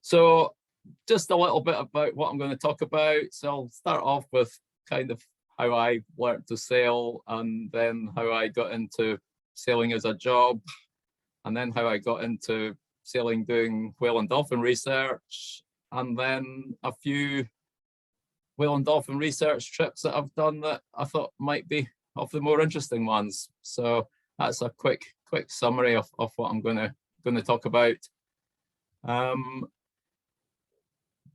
So just a little bit about what I'm going to talk about. So I'll start off with kind of how I learned to sail, and then how I got into sailing as a job, and then how I got into sailing doing whale and dolphin research, and then a few whale and dolphin research trips that I've done that I thought might be of the more interesting ones. So that's a quick summary of what I'm going to talk about.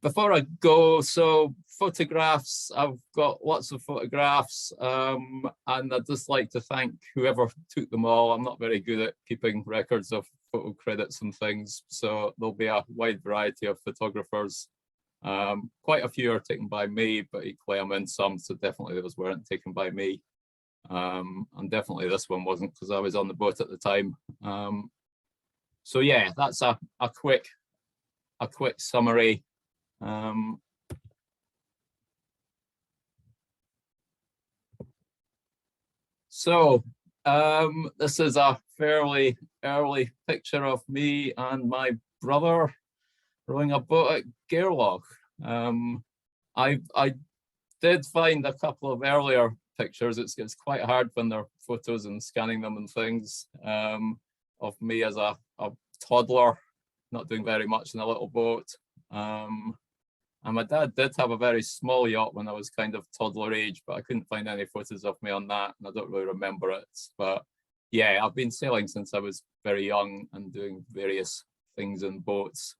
Before I go, so photographs, I've got lots of photographs, and I'd just like to thank whoever took them all. I'm not very good at keeping records of photo credits and things, so there'll be a wide variety of photographers. Quite a few are taken by me, but equally I'm in some, so definitely those weren't taken by me. And definitely this one wasn't, because I was on the boat at the time. So yeah, that's a quick summary. This is a fairly early picture of me and my brother rowing a boat at Gairloch. I did find a couple of earlier pictures. It's quite hard when they're photos and scanning them and things, of me as a toddler, not doing very much in a little boat. And my dad did have a very small yacht when I was kind of toddler age, but I couldn't find any photos of me on that, and I don't really remember it. But yeah, I've been sailing since I was very young and doing various things in boats.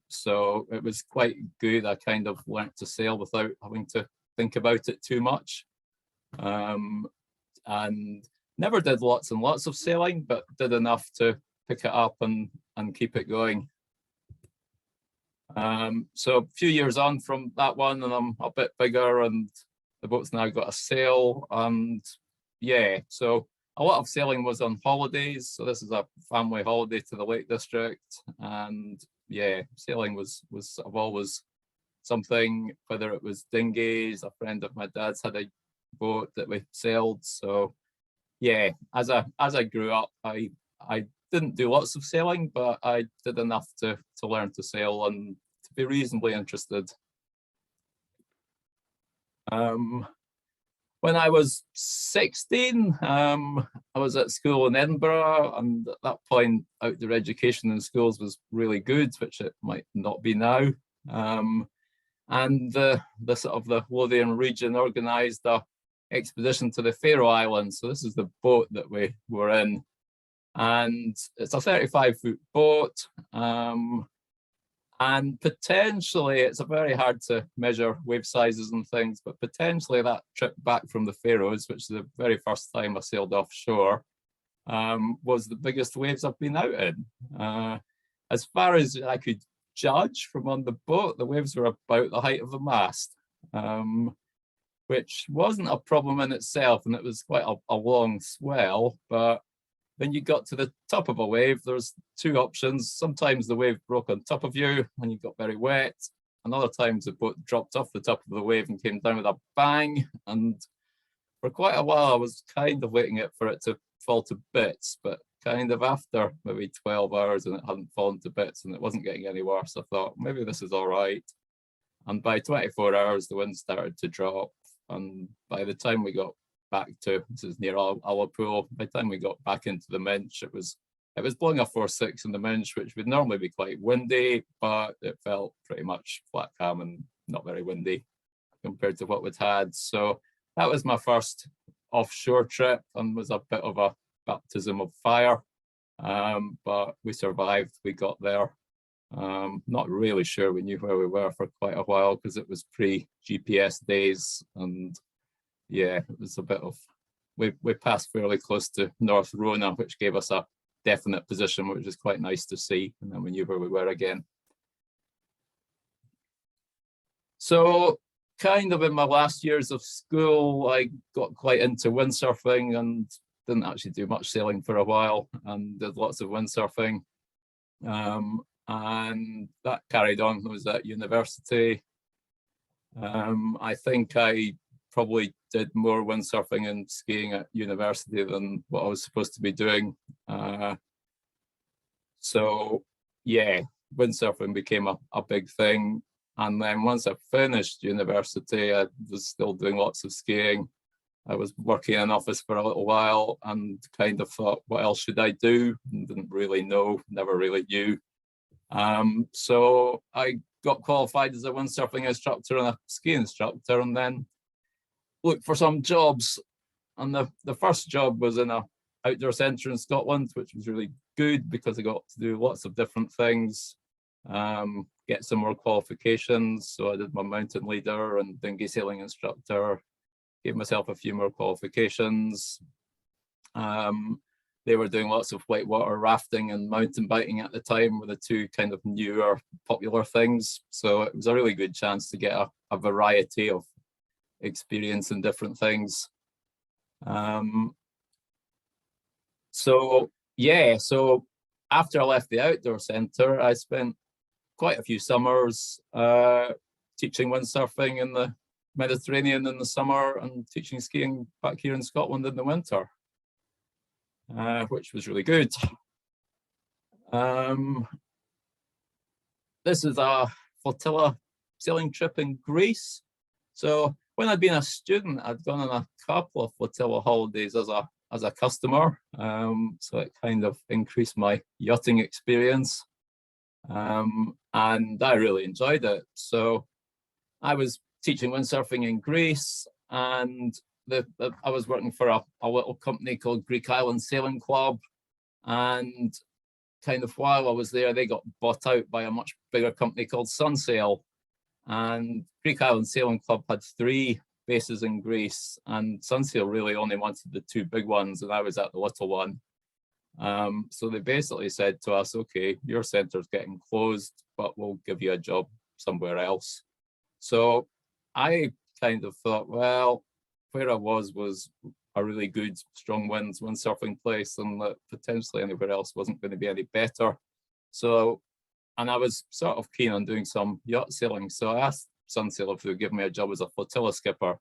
So it was quite good. I kind of learnt to sail without having to think about it too much. And never did lots and lots of sailing, but did enough to pick it up and keep it going. So a few years on from that one, and I'm a bit bigger, and the boat's now got a sail, and yeah, so a lot of sailing was on holidays. So this is a family holiday to the Lake District, and yeah, sailing was always something, whether it was dinghies. A friend of my dad's had a boat that we sailed. So yeah, as I grew up, I didn't do lots of sailing, but I did enough to learn to sail and to be reasonably interested. When I was 16, I was at school in Edinburgh, and at that point, outdoor education in schools was really good, which it might not be now. And the sort of the Lothian region organised a expedition to the Faroe Islands. So this is the boat that we were in, and it's a 35-foot boat. And potentially, it's a very hard to measure wave sizes and things, but potentially that trip back from the Faroes, which is the very first time I sailed offshore, was the biggest waves I've been out in. As far as I could judge from on the boat, the waves were about the height of the mast, which wasn't a problem in itself, and it was quite a long swell. But when you got to the top of a wave, there's two options. Sometimes the wave broke on top of you and you got very wet, and other times the boat dropped off the top of the wave and came down with a bang. And for quite a while, I was kind of waiting for it to fall to bits, but kind of after maybe 12 hours and it hadn't fallen to bits and it wasn't getting any worse, I thought maybe this is all right. And by 24 hours, the wind started to drop. And by the time we got back to, this is near Allapool, by the time we got back into the Minch, it was blowing a 4-6 in the Minch, which would normally be quite windy, but it felt pretty much flat calm and not very windy compared to what we'd had. So that was my first offshore trip and was a bit of a baptism of fire, but we survived. We got there. Not really sure we knew where we were for quite a while because it was pre-GPS days, and yeah, it was a bit of, we passed fairly close to North Rona, which gave us a definite position, which is quite nice to see, and then we knew where we were again. So kind of in my last years of school, I got quite into windsurfing and didn't actually do much sailing for a while and did lots of windsurfing. And that carried on. I was at university. I think I probably did more windsurfing and skiing at university than what I was supposed to be doing. So yeah, windsurfing became a big thing. And then once I finished university, I was still doing lots of skiing. I was working in an office for a little while and kind of thought, what else should I do? And didn't really know, never really knew. So I got qualified as a windsurfing instructor and a ski instructor, and then looked for some jobs. And the first job was in a outdoor centre in Scotland, which was really good because I got to do lots of different things, get some more qualifications. So I did my mountain leader and dinghy sailing instructor, gave myself a few more qualifications. They were doing lots of whitewater rafting and mountain biking at the time, were the two kind of newer popular things. So it was a really good chance to get a variety of experience in different things. So after I left the outdoor centre, I spent quite a few summers teaching windsurfing in the Mediterranean in the summer and teaching skiing back here in Scotland in the winter, which was really good. This is a Flotilla sailing trip in Greece. So when I'd been a student, I'd gone on a couple of Flotilla holidays as a customer. So it kind of increased my yachting experience. And I really enjoyed it. So I was teaching windsurfing in Greece, and I was working for a little company called Greek Island Sailing Club. And kind of while I was there, they got bought out by a much bigger company called Sunsail. And Greek Island Sailing Club had 3 bases in Greece, and Sunsail really only wanted the 2 big ones, and I was at the little one. So they basically said to us, okay, your centre's getting closed, but we'll give you a job somewhere else. So I kind of thought, well, where I was a really good, strong winds windsurfing place, and that potentially anywhere else wasn't going to be any better. So, and I was sort of keen on doing some yacht sailing. So I asked Sunsail if they would give me a job as a flotilla skipper,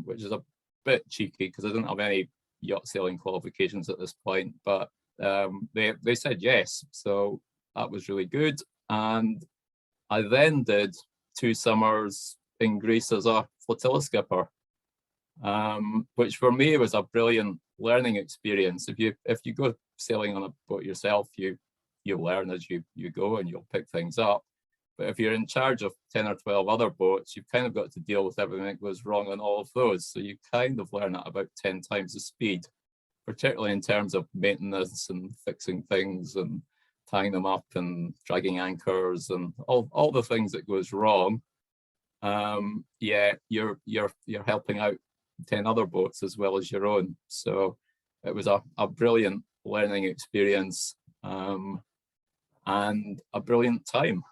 which is a bit cheeky because I didn't have any yacht sailing qualifications at this point, but they said yes. So that was really good. And I then did 2 summers in Greece as a flotilla skipper, which for me was a brilliant learning experience. If you go sailing on a boat yourself, you learn as you go and you'll pick things up. But if you're in charge of 10 or 12 other boats, you've kind of got to deal with everything that goes wrong on all of those. So you kind of learn at about 10 times the speed, particularly in terms of maintenance and fixing things and tying them up and dragging anchors and all the things that goes wrong. You're helping out 10 other boats as well as your own. So it was a brilliant learning experience, and a brilliant time.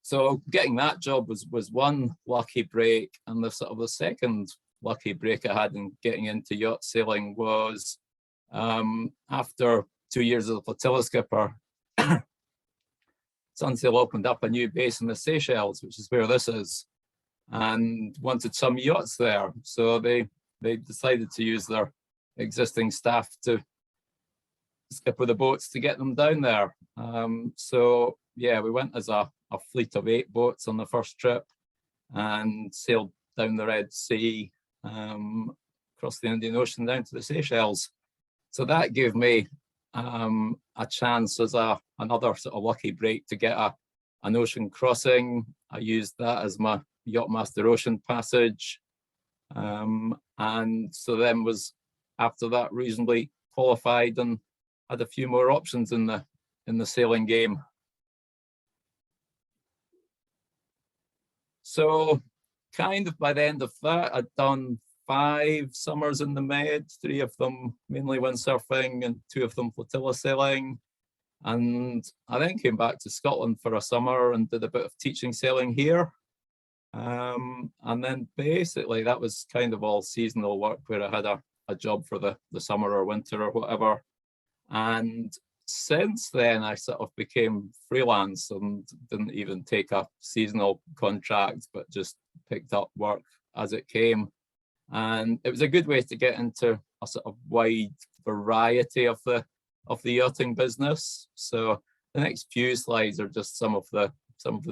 So getting that job was one lucky break, and the second lucky break I had in getting into yacht sailing was after 2 years as a flotilla skipper. Sunsail opened up a new base in the Seychelles, which is where this is, and wanted some yachts there. So they decided to use their existing staff to skipper the boats to get them down there. So yeah, we went as a fleet of 8 boats on the first trip and sailed down the Red Sea, across the Indian Ocean down to the Seychelles. So that gave me a chance as another sort of lucky break to get an ocean crossing. I used that as my Yachtmaster Ocean Passage, and so then was after that reasonably qualified and had a few more options in the sailing game. So kind of by the end of that, I'd done 5 summers in the Med, 3 of them mainly windsurfing and 2 of them flotilla sailing. And I then came back to Scotland for a summer and did a bit of teaching sailing here. And then basically that was kind of all seasonal work where I had a job for the summer or winter or whatever. And since then I sort of became freelance and didn't even take a seasonal contract, but just picked up work as it came. And it was a good way to get into a sort of wide variety of the the yachting business. So the next few slides are just some of the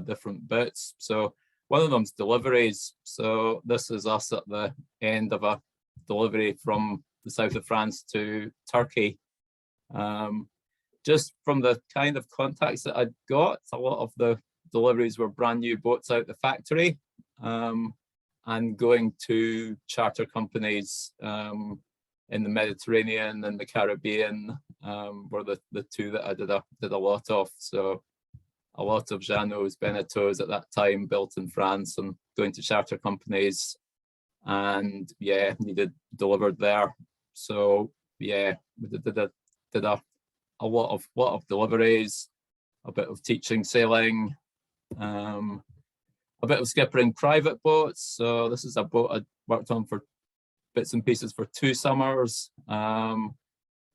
different bits. So one of them's deliveries. So this is us at the end of a delivery from the south of France to Turkey. Just from the kind of contacts that I'd got, a lot of the deliveries were brand new boats out the factory, and going to charter companies in the Mediterranean and the Caribbean were the two that I did a lot of. So a lot of Jeanneau's, Benetaux's at that time built in France, and going to charter companies, and yeah, needed delivered there. So yeah, we did a lot of deliveries, a bit of teaching sailing, a bit of skippering private boats. So this is a boat I worked on for bits and pieces for 2 summers,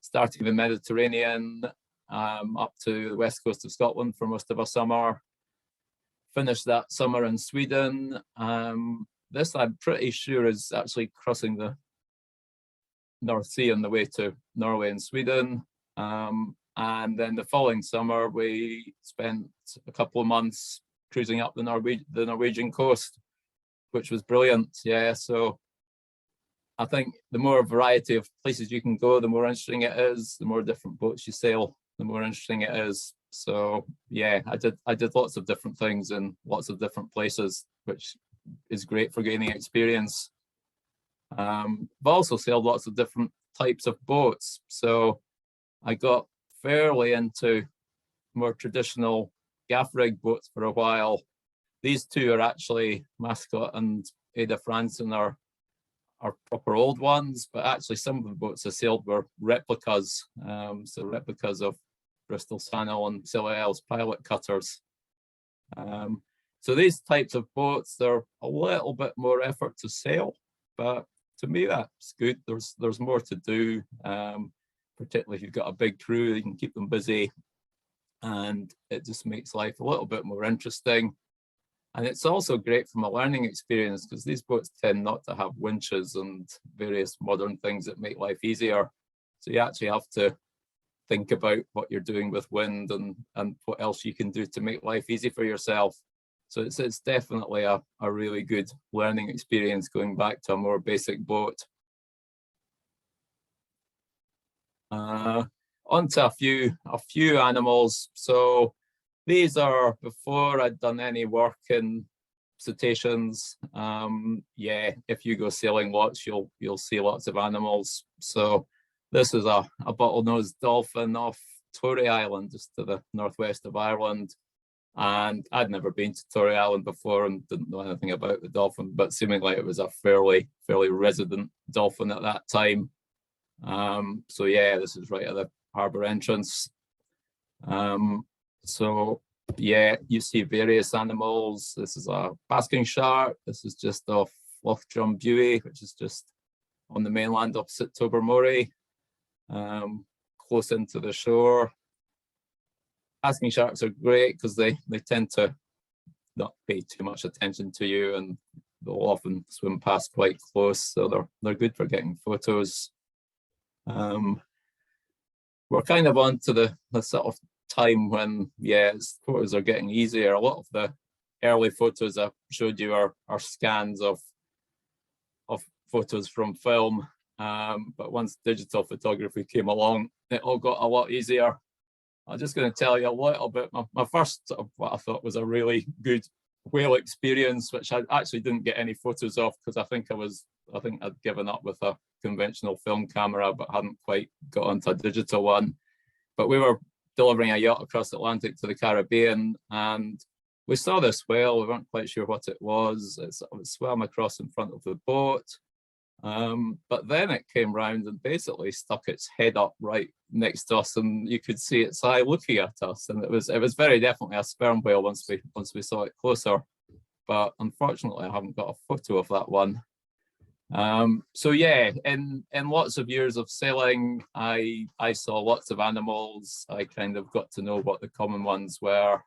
starting in the Mediterranean, up to the west coast of Scotland for most of a summer. Finished that summer in Sweden. This I'm pretty sure is actually crossing the North Sea on the way to Norway and Sweden. And then the following summer, we spent a couple of months cruising up the Norwegian coast, which was brilliant. Yeah, so I think the more variety of places you can go, the more interesting it is. The more different boats you sail, the more interesting it is. So yeah, I did lots of different things in lots of different places, which is great for gaining experience. But also sailed lots of different types of boats. So I got fairly into more traditional gaff rig boats for a while. These two are actually Mascot and Ada Franson are proper old ones, but actually some of the boats I sailed were replicas. So replicas of Bristol Sannel and Silurian's pilot cutters. So these types of boats, they're a little bit more effort to sail, but to me that's good. There's more to do, particularly if you've got a big crew, you can keep them busy, and it just makes life a little bit more interesting. And it's also great from a learning experience because these boats tend not to have winches and various modern things that make life easier. So you actually have to think about what you're doing with wind and what else you can do to make life easy for yourself. So it's definitely a really good learning experience going back to a more basic boat. Onto a few animals. So these are before I'd done any work in cetaceans. Yeah, if you go sailing lots, you'll see lots of animals. So this is a bottlenose dolphin off Tory Island, just to the northwest of Ireland. And I'd never been to Tory Island before and didn't know anything about the dolphin, but seemingly it was a fairly resident dolphin at that time. So yeah, this is right at the harbour entrance. So yeah, you see various animals. This is a basking shark. This is just off Loch Drumbuie, which is just on the mainland opposite Tobermory, close into the shore. Basking sharks are great because they tend to not pay too much attention to you, and they'll often swim past quite close, so they're good for getting photos. We're kind of on to the sort of time when, yeah, photos are getting easier. A lot of the early photos I showed you are scans of photos from film, but once digital photography came along, it all got a lot easier. I'm just going to tell you a little bit. My first, what I thought was a really good whale experience, which I actually didn't get any photos of because I think I'd given up with a conventional film camera, but hadn't quite got onto a digital one. But we were delivering a yacht across the Atlantic to the Caribbean, and we saw this whale. We weren't quite sure what it was. It swam across in front of the boat. But then it came round and basically stuck its head up right next to us, and you could see its eye looking at us. And it was very definitely a sperm whale once we saw it closer. But unfortunately, I haven't got a photo of that one. So yeah, in lots of years of sailing, I saw lots of animals. I kind of got to know what the common ones were,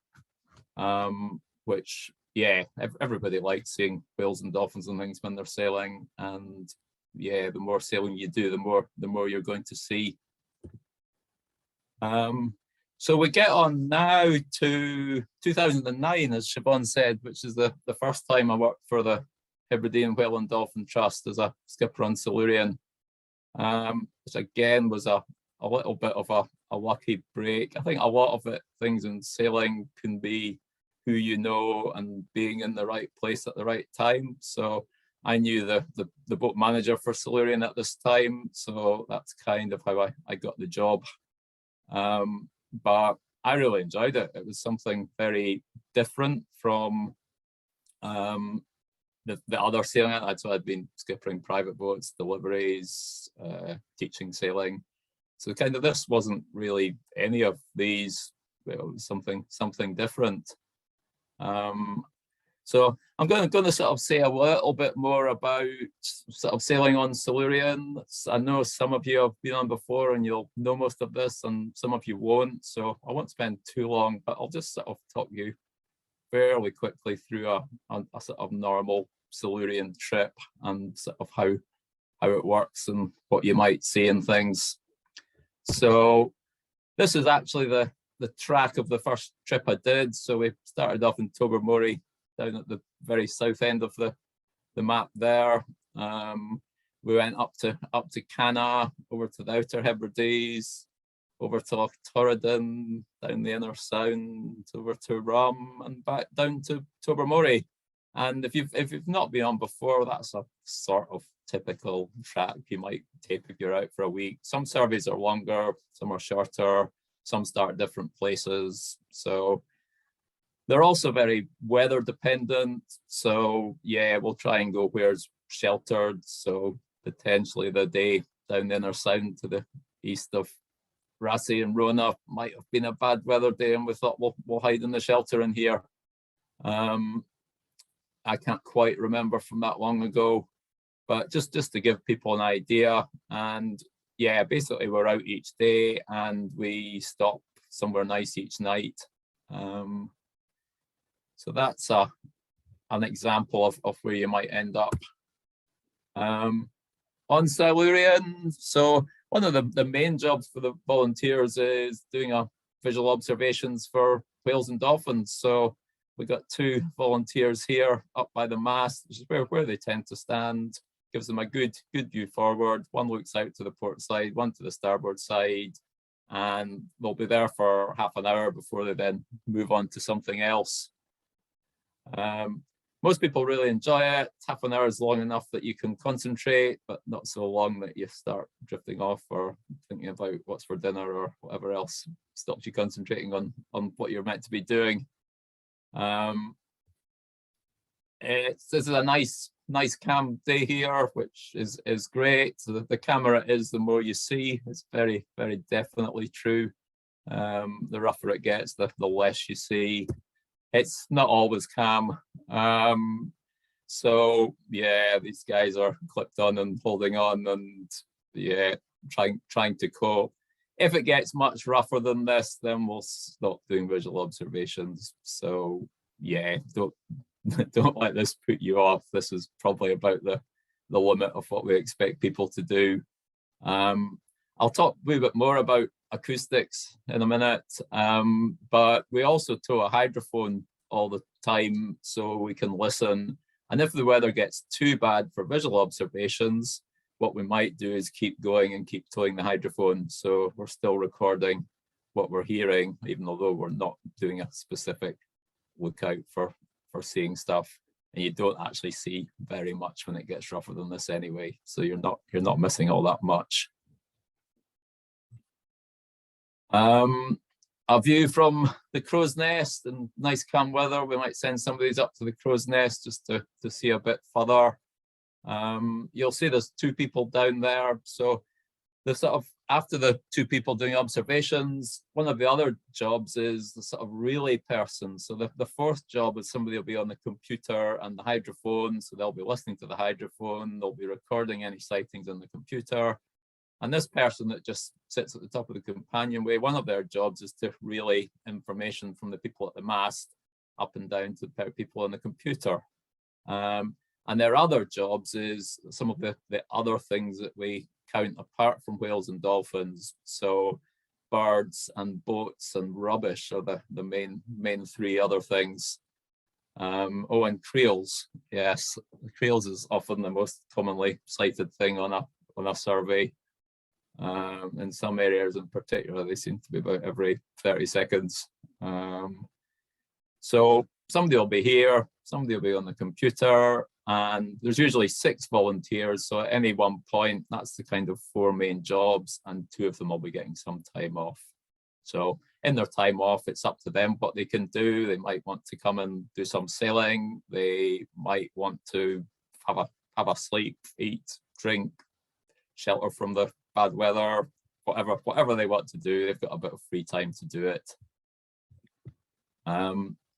which, yeah, everybody likes seeing whales and dolphins and things when they're sailing. And yeah, the more sailing you do, the more you're going to see. So we get on now to 2009, as Siobhan said, which is the first time I worked for the Hebridean Whale and Dolphin Trust as a skipper on Silurian, which again was a little bit of a lucky break. I think a lot of things in sailing can be who you know and being in the right place at the right time. So I knew the boat manager for Silurian at this time, so that's kind of how I got the job. But I really enjoyed it. It was something very different from the other sailing. I'd been skippering private boats, deliveries, teaching sailing. So kind of this wasn't really any of these. Well, it was something different. So I'm going to sort of say a little bit more about sort of sailing on Silurian. I know some of you have been on before and you'll know most of this, and some of you won't. So I won't spend too long, but I'll just sort of talk you fairly quickly through a sort of normal Silurian trip and sort of how it works and what you might see and things. So this is actually the track of the first trip I did. So we started off in Tobermory, down at the very south end of the map there. We went up to Canna, over to the Outer Hebrides, over to Loch Torridon, down the Inner Sound, over to Rum, and back down to Tobermory. And if you've not been on before, that's a sort of typical track you might take if you're out for a week. Some surveys are longer, some are shorter, some start different places. So they're also very weather dependent. So yeah, we'll try and go where it's sheltered. So potentially the day down the Inner Sound to the east of Rassie and Rona might have been a bad weather day, and we thought we'll hide in the shelter in here. I can't quite remember from that long ago, but just to give people an idea. And yeah, basically we're out each day and we stop somewhere nice each night. So that's an example of where you might end up. On Silurian, so one of the main jobs for the volunteers is doing visual observations for whales and dolphins. So we got 2 volunteers here up by the mast, which is where they tend to stand. Gives them a good view forward. One looks out to the port side, one to the starboard side, and they'll be there for half an hour before they then move on to something else. Most people really enjoy it. Half an hour is long enough that you can concentrate, but not so long that you start drifting off or thinking about what's for dinner or whatever else stops you concentrating on what you're meant to be doing. This is a nice calm day here, which is great. So the camera is, the more you see. It's very, very definitely true. The rougher it gets, the less you see. It's not always calm. So yeah, these guys are clipped on and holding on, and yeah, trying to cope. If it gets much rougher than this, then we'll stop doing visual observations. So yeah, don't let this put you off. This is probably about the limit of what we expect people to do. I'll talk a wee bit more about acoustics in a minute, but we also tow a hydrophone all the time so we can listen. And if the weather gets too bad for visual observations, what we might do is keep going and keep towing the hydrophone. So we're still recording what we're hearing, even although we're not doing a specific lookout for seeing stuff. And you don't actually see very much when it gets rougher than this anyway. So you're not missing all that much. A view from the crow's nest and nice calm weather. We might send some of these up to the crow's nest just to see a bit further. You'll see there's 2 people down there. So the sort of, after the 2 people doing observations, one of the other jobs is the sort of relay person. So the 4th job is somebody will be on the computer and the hydrophone. So they'll be listening to the hydrophone. They'll be recording any sightings on the computer. And this person that just sits at the top of the companionway, one of their jobs is to relay information from the people at the mast up and down to the people on the computer. And their other jobs is some of the other things that we count apart from whales and dolphins. So birds and boats and rubbish are the main three other things. Oh, and creels. Yes, creels is often the most commonly cited thing on a survey. In some areas in particular, they seem to be about every 30 seconds. So somebody will be here, somebody will be on the computer, and there's usually 6 volunteers. So at any one point, that's the kind of 4 main jobs, and 2 of them will be getting some time off. So in their time off, it's up to them what they can do. They might want to come and do some sailing. They might want to have a sleep, eat, drink, shelter from the bad weather, whatever they want to do. They've got a bit of free time to do it.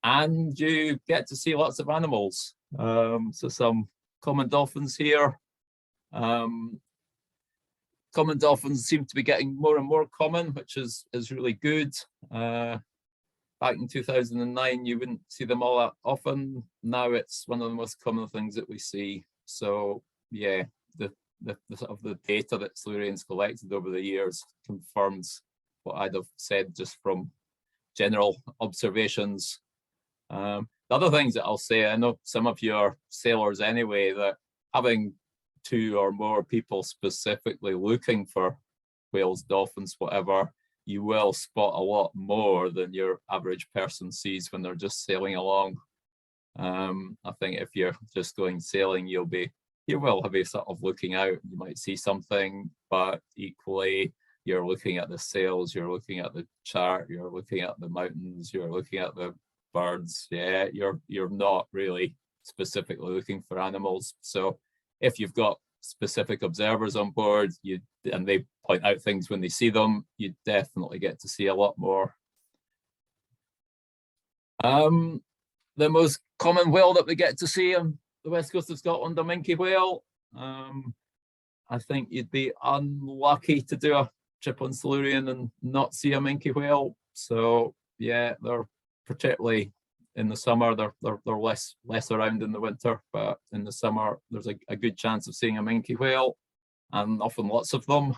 And you get to see lots of animals. So some common dolphins here. Common dolphins seem to be getting more and more common, which is really good. Back in 2009, you wouldn't see them all that often. Now it's one of the most common things that we see. So yeah, the sort of the data that Silurian's collected over the years confirms what I'd have said just from general observations. The other things that I'll say, I know some of you are sailors anyway, that having 2 or more people specifically looking for whales, dolphins, whatever, you will spot a lot more than your average person sees when they're just sailing along. I think if you're just going sailing, you will have a sort of looking out. You might see something, but equally you're looking at the sails, you're looking at the chart, you're looking at the mountains, you're looking at the birds. Yeah, you're not really specifically looking for animals. So if you've got specific observers on board, and they point out things when they see them, you definitely get to see a lot more. The most common whale that we get to see on the west coast of Scotland, the Minky Whale. I think you'd be unlucky to do a trip on Silurian and not see a Minky Whale. So yeah, they're particularly in the summer, they're less around in the winter, but in the summer there's a good chance of seeing a Minky Whale, and often lots of them.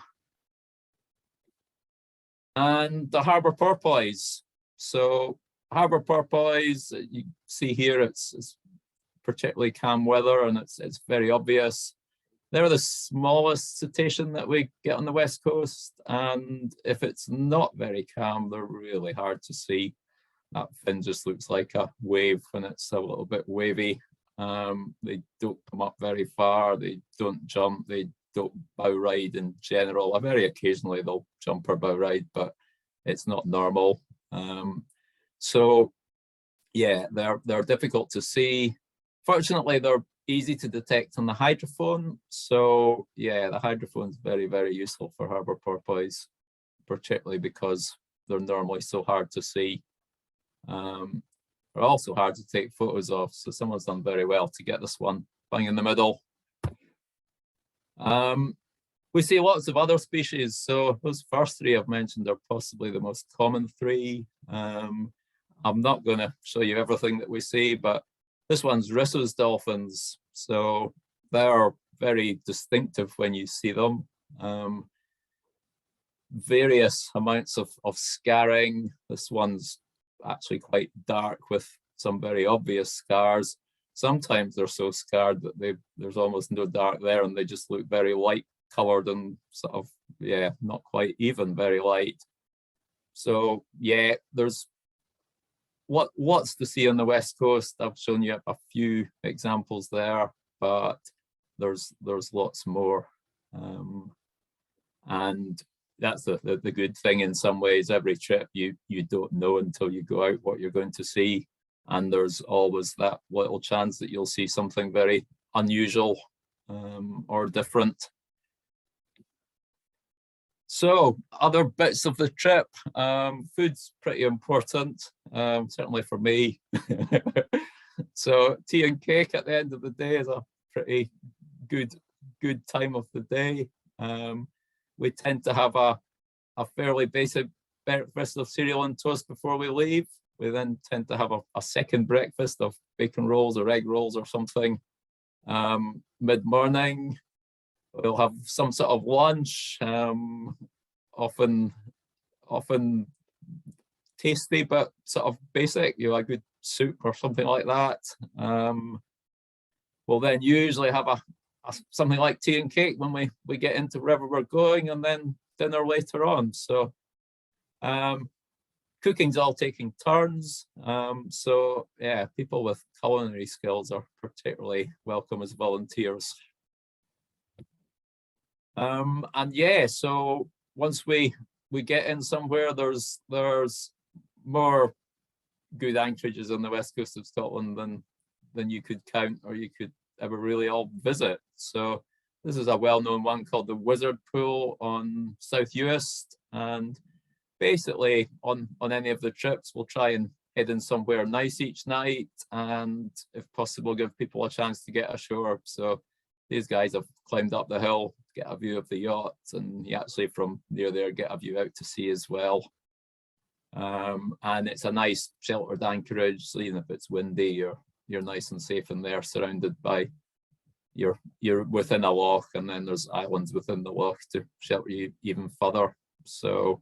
And the harbour porpoise. So harbour porpoise, you see here, it's particularly calm weather, and it's very obvious. They're the smallest cetacean that we get on the west coast, and if it's not very calm, they're really hard to see. That fin just looks like a wave when it's a little bit wavy. They don't come up very far, they don't jump, they don't bow ride in general. Very occasionally they'll jump or bow ride, but it's not normal. So yeah, they're difficult to see. Fortunately, they're easy to detect on the hydrophone. So yeah, the hydrophone is very, very useful for harbour porpoise, particularly because they're normally so hard to see. They're also hard to take photos of, so someone's done very well to get this one bang in the middle. We see lots of other species, so those first 3 I've mentioned are possibly the most common 3. I'm not going to show you everything that we see, but this one's Wristle's dolphins, so they're very distinctive when you see them. Various amounts of scarring. This one's actually quite dark with some very obvious scars. Sometimes they're so scarred that there's almost no dark there, and they just look very light colored and sort of, yeah, not quite even very light. So yeah, there's what's to see on the west coast. I've shown you a few examples there, but there's lots more. And that's the good thing in some ways. Every trip you don't know until you go out what you're going to see, and there's always that little chance that you'll see something very unusual or different. So other bits of the trip, food's pretty important, certainly for me. So tea and cake at the end of the day is a pretty good time of the day. We tend to have a fairly basic breakfast of cereal and toast before we leave. We then tend to have a second breakfast of bacon rolls or egg rolls or something. Mid-morning, we'll have some sort of lunch, often often tasty, but sort of basic, you know, a good soup or something like that. We'll then usually have something like tea and cake when we get into wherever we're going, and then dinner later on. So cooking's all taking turns. So yeah, people with culinary skills are particularly welcome as volunteers. And yeah, so once we get in somewhere, there's more good anchorages on the west coast of Scotland than you could count or you could ever really all visit. So this is a well-known one called the Wizard Pool on South Uist, and basically on any of the trips we'll try and head in somewhere nice each night, and if possible give people a chance to get ashore. So these guys have climbed up the hill, get a view of the yacht, and you actually from near there get a view out to sea as well. And it's a nice sheltered anchorage, so even if it's windy, you're nice and safe in there, surrounded by you're within a loch, and then there's islands within the loch to shelter you even further. So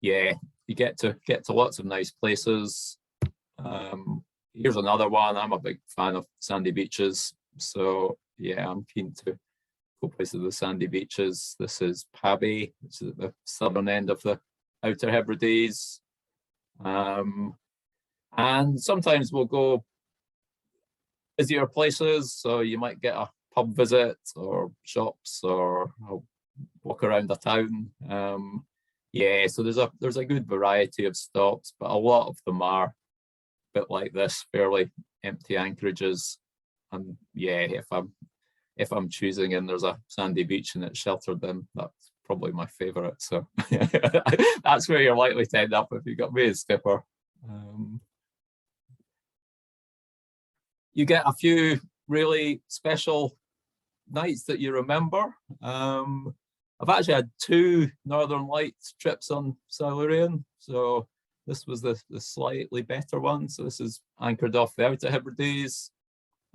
yeah, you get to lots of nice places. Here's another one. I'm a big fan of sandy beaches, so yeah, I'm keen to go places with sandy beaches. This is Pabby, which is at the southern end of the Outer Hebrides. And sometimes we'll go busier places, so you might get a pub visit or shops or walk around the town. Yeah, so there's a good variety of stops, but a lot of them are a bit like this, fairly empty anchorages. And yeah, if I'm choosing and there's a sandy beach and it's sheltered, then that's probably my favorite. So that's where you're likely to end up if you've got me as skipper. You get a few really special nights that you remember. I've actually had 2 Northern Lights trips on Silurian, so this was the slightly better one. So this is anchored off the Outer Hebrides.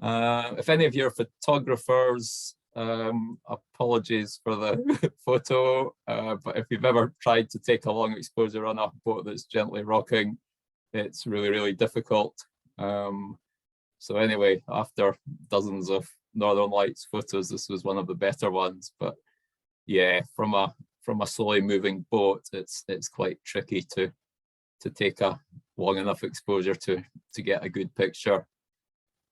If any of your photographers, apologies for the photo, but if you've ever tried to take a long exposure on a boat that's gently rocking, it's really, really difficult. So anyway, after dozens of Northern Lights photos, this was one of the better ones. But yeah, from a slowly moving boat, it's quite tricky to take a long enough exposure to get a good picture.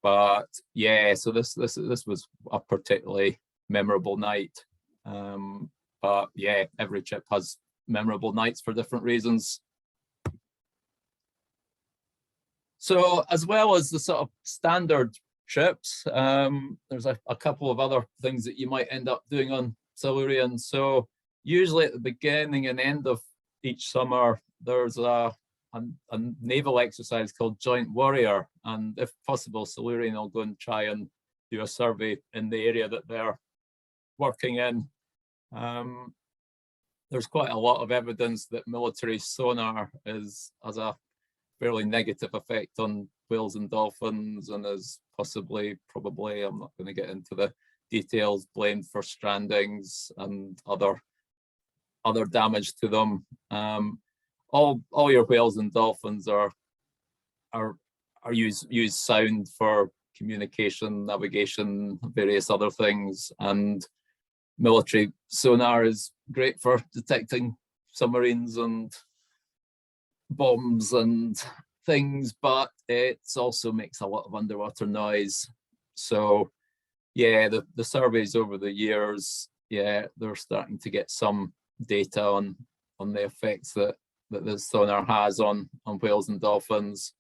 But yeah, so this was a particularly memorable night. But yeah, every trip has memorable nights for different reasons. So as well as the sort of standard trips, there's a couple of other things that you might end up doing on Silurian. So usually at the beginning and end of each summer, there's a naval exercise called Joint Warrior, and if possible, Silurian will go and try and do a survey in the area that they're working in. There's quite a lot of evidence that military sonar has a fairly negative effect on whales and dolphins, and is probably, I'm not going to get into the details, blamed for strandings and other damage to them. All your whales and dolphins are use sound for communication, navigation, various other things, and military sonar is great for detecting submarines and bombs and things, but it also makes a lot of underwater noise. So yeah, the surveys over the years, yeah, they're starting to get some data on the effects that the sonar has on whales and dolphins.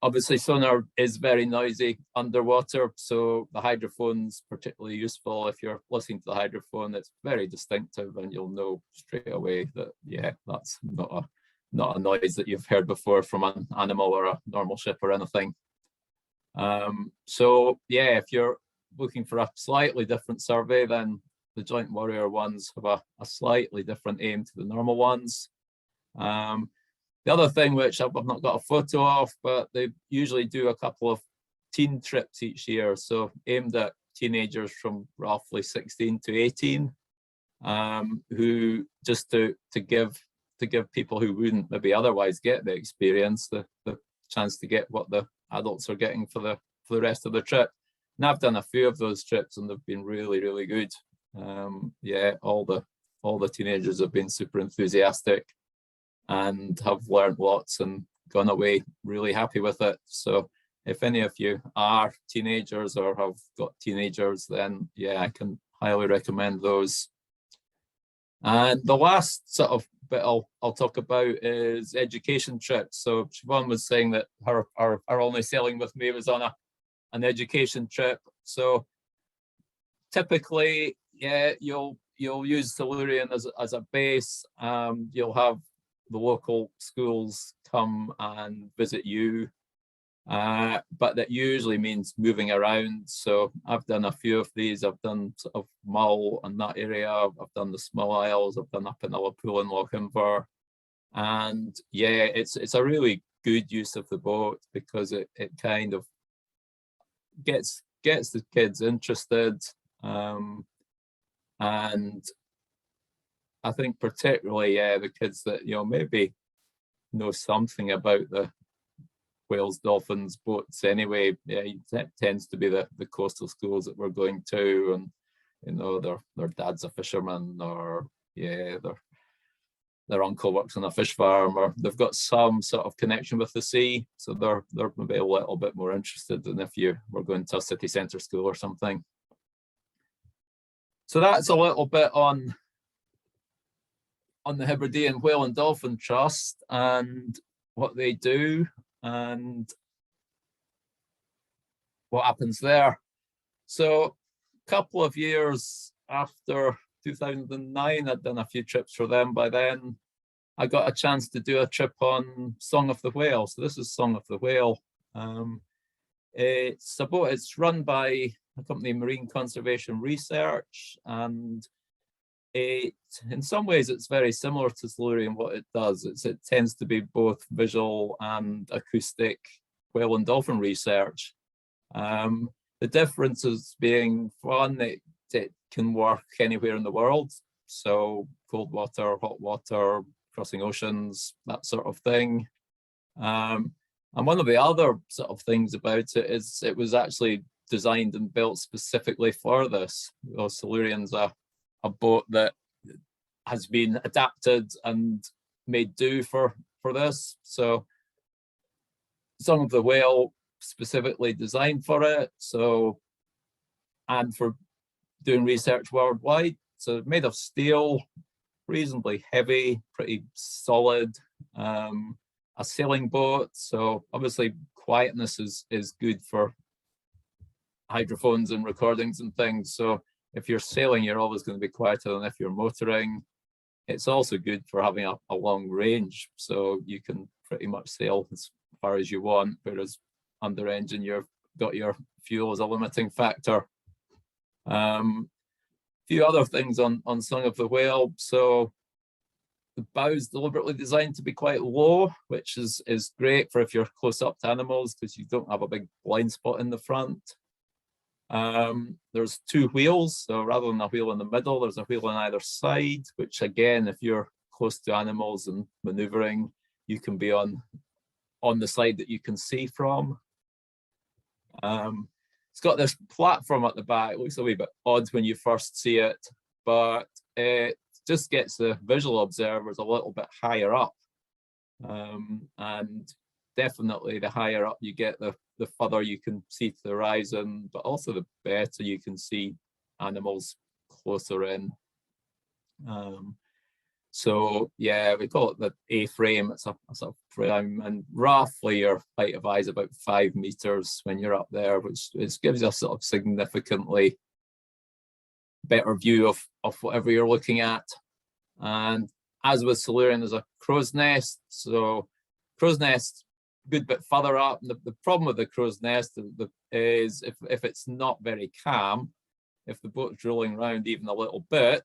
Obviously, sonar is very noisy underwater, so the hydrophone's particularly useful. If you're listening to the hydrophone, it's very distinctive, and you'll know straight away that, yeah, that's not a noise that you've heard before from an animal or a normal ship or anything. So yeah, if you're looking for a slightly different survey, then the Joint Warrior ones have a slightly different aim to the normal ones. The other thing, which I've not got a photo of, but they usually do a couple of teen trips each year, so aimed at teenagers from roughly 16 to 18. who just to give people who wouldn't maybe otherwise get the experience the chance to get what the adults are getting for the rest of the trip. And I've done a few of those trips and they've been really, really good. Yeah, all the teenagers have been super enthusiastic and have learned lots and gone away really happy with it. So if any of you are teenagers or have got teenagers, then yeah, I can highly recommend those. And the last sort of bit I'll talk about is education trips. So Siobhan was saying that her only sailing with me was on an education trip. So typically, yeah, you'll use Silurian as a base. You'll have the local schools come and visit you. But that usually means moving around. So I've done a few of these. I've done sort of Mull and that area. I've done the Small Isles. I've done up in Ullapool and Lochimver. And yeah, it's a really good use of the boat because it kind of gets the kids interested. And I think particularly, yeah, the kids that, you know, maybe know something about the Whales, Dolphins, boats anyway. Yeah, it tends to be the coastal schools that we're going to, and you know, their dad's a fisherman, or yeah, their uncle works on a fish farm, or they've got some sort of connection with the sea, so they're maybe a little bit more interested than if you were going to a city centre school or something. So that's a little bit on the Hebridean Whale and Dolphin Trust and what they do and what happens there. So a couple of years after 2009, I'd done a few trips for them by then. I got a chance to do a trip on Song of the Whale. So this is Song of the Whale. It's a boat, it's run by a company, Marine Conservation Research, and in some ways it's very similar to Silurian. What it does, it tends to be both visual and acoustic whale and dolphin research. The difference is being one, it can work anywhere in the world, so cold water, hot water, crossing oceans, that sort of thing. And one of the other sort of things about it is it was actually designed and built specifically for this. Silurian's a boat that has been adapted and made do for this. So Song of the Whale specifically designed for it. So, and for doing research worldwide. So made of steel, reasonably heavy, pretty solid, a sailing boat. So obviously quietness is good for hydrophones and recordings and things. So if you're sailing, you're always going to be quieter than if you're motoring. It's also good for having a long range, so you can pretty much sail as far as you want, whereas under engine you've got your fuel as a limiting factor. A few other things on Song of the Whale. So the bow's deliberately designed to be quite low, which is great for if you're close up to animals because you don't have a big blind spot in the front. There's two wheels, so rather than a wheel in the middle, there's a wheel on either side, which again, if you're close to animals and maneuvering, you can be on the side that you can see from. It's got this platform at the back. It looks a wee bit odd when you first see it, but it just gets the visual observers a little bit higher up. And definitely the higher up you get, the further you can see to the horizon, but also the better you can see animals closer in. So yeah, we call it the A-frame. It's a sort of frame, and roughly your height of eye is about 5 meters when you're up there, which gives you a sort of significantly better view of whatever you're looking at. And as with Silurian, there's a crow's nest. So crow's nest, good bit further up. And the problem with the crow's nest is if it's not very calm, if the boat's rolling around even a little bit,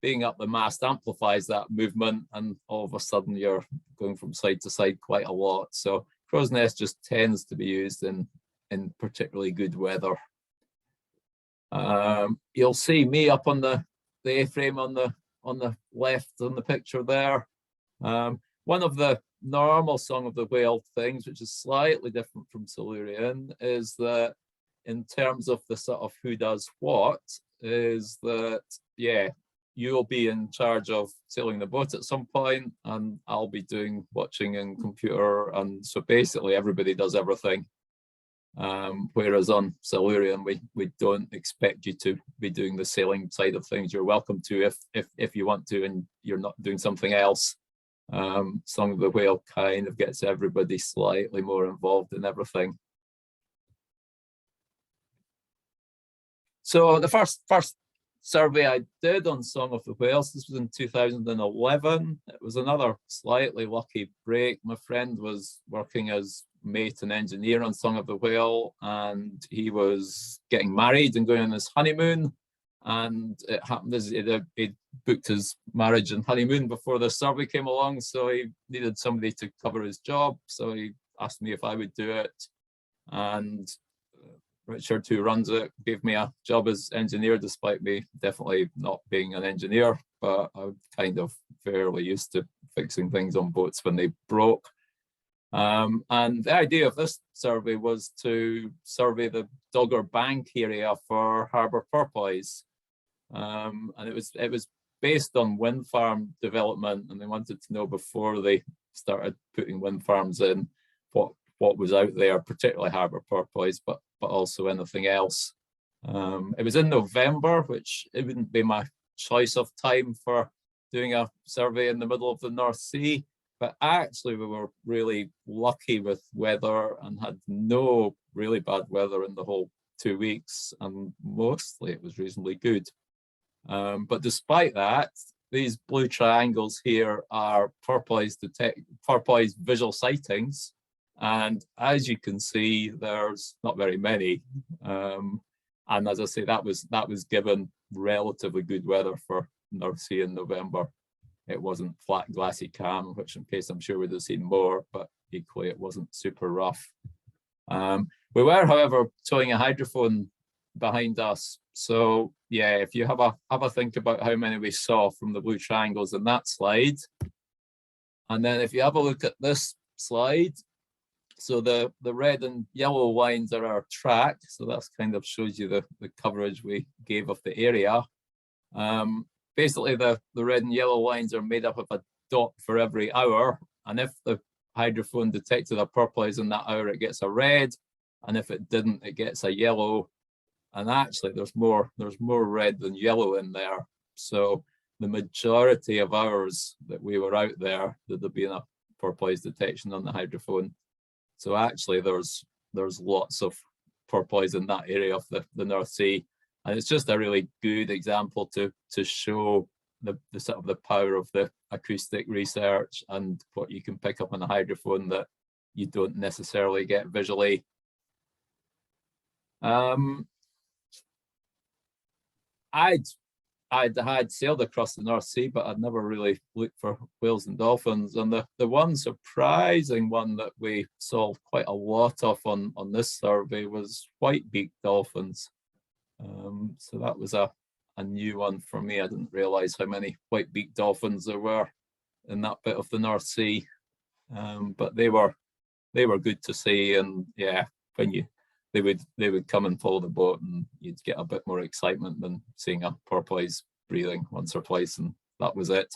being up the mast amplifies that movement, and all of a sudden you're going from side to side quite a lot. So crow's nest just tends to be used in particularly good weather. You'll see me up on the the A-frame on the left on the picture there. One of the normal Song of the Whale things, which is slightly different from Silurian, is that in terms of the sort of who does what, is that, yeah, you'll be in charge of sailing the boat at some point, and I'll be doing watching and computer, and so basically everybody does everything. Whereas on Silurian, we don't expect you to be doing the sailing side of things. You're welcome to if you want to, and you're not doing something else. Song of the Whale kind of gets everybody slightly more involved in everything. So the first survey I did on Song of the Whales, this was in 2011. It was another slightly lucky break. My friend was working as mate and engineer on Song of the Whale, and he was getting married and going on his honeymoon. And it happened as he'd booked his marriage and honeymoon before the survey came along, so he needed somebody to cover his job. So he asked me if I would do it, and Richard, who runs it, gave me a job as engineer, despite me definitely not being an engineer, but I'm kind of fairly used to fixing things on boats when they broke. And the idea of this survey was to survey the Dogger Bank area for harbour porpoise. And it was based on wind farm development, and they wanted to know before they started putting wind farms in what was out there, particularly harbour porpoise, but also anything else. It was in November, which it wouldn't be my choice of time for doing a survey in the middle of the North Sea, but actually we were really lucky with weather and had no really bad weather in the whole 2 weeks, and mostly it was reasonably good. But despite that, these blue triangles here are porpoise visual sightings. And as you can see, there's not very many. And as I say, that was given relatively good weather for North Sea in November. It wasn't flat, glassy, calm, which in case I'm sure we'd have seen more, but equally it wasn't super rough. We were, however, towing a hydrophone behind us. So yeah, if you have a think about how many we saw from the blue triangles in that slide, and then if you have a look at this slide, so the red and yellow lines are our track. So that's kind of shows you the coverage we gave of the area. Basically, the red and yellow lines are made up of a dot for every hour. And if the hydrophone detected a porpoise in that hour, it gets a red. And if it didn't, it gets a yellow. And actually, there's more red than yellow in there. So the majority of hours that we were out there, there'd been a porpoise detection on the hydrophone. So actually, there's lots of porpoise in that area of the North Sea, and it's just a really good example to show the sort of the power of the acoustic research and what you can pick up on a hydrophone that you don't necessarily get visually. I'd had sailed across the North Sea, but I'd never really looked for whales and dolphins. And the one surprising one that we saw quite a lot of on this survey was white-beaked dolphins. So that was a new one for me. I didn't realize how many white-beaked dolphins there were in that bit of the North Sea. But they were good to see, and yeah, when they would come and follow the boat, and you'd get a bit more excitement than seeing a porpoise breathing once or twice, and that was it.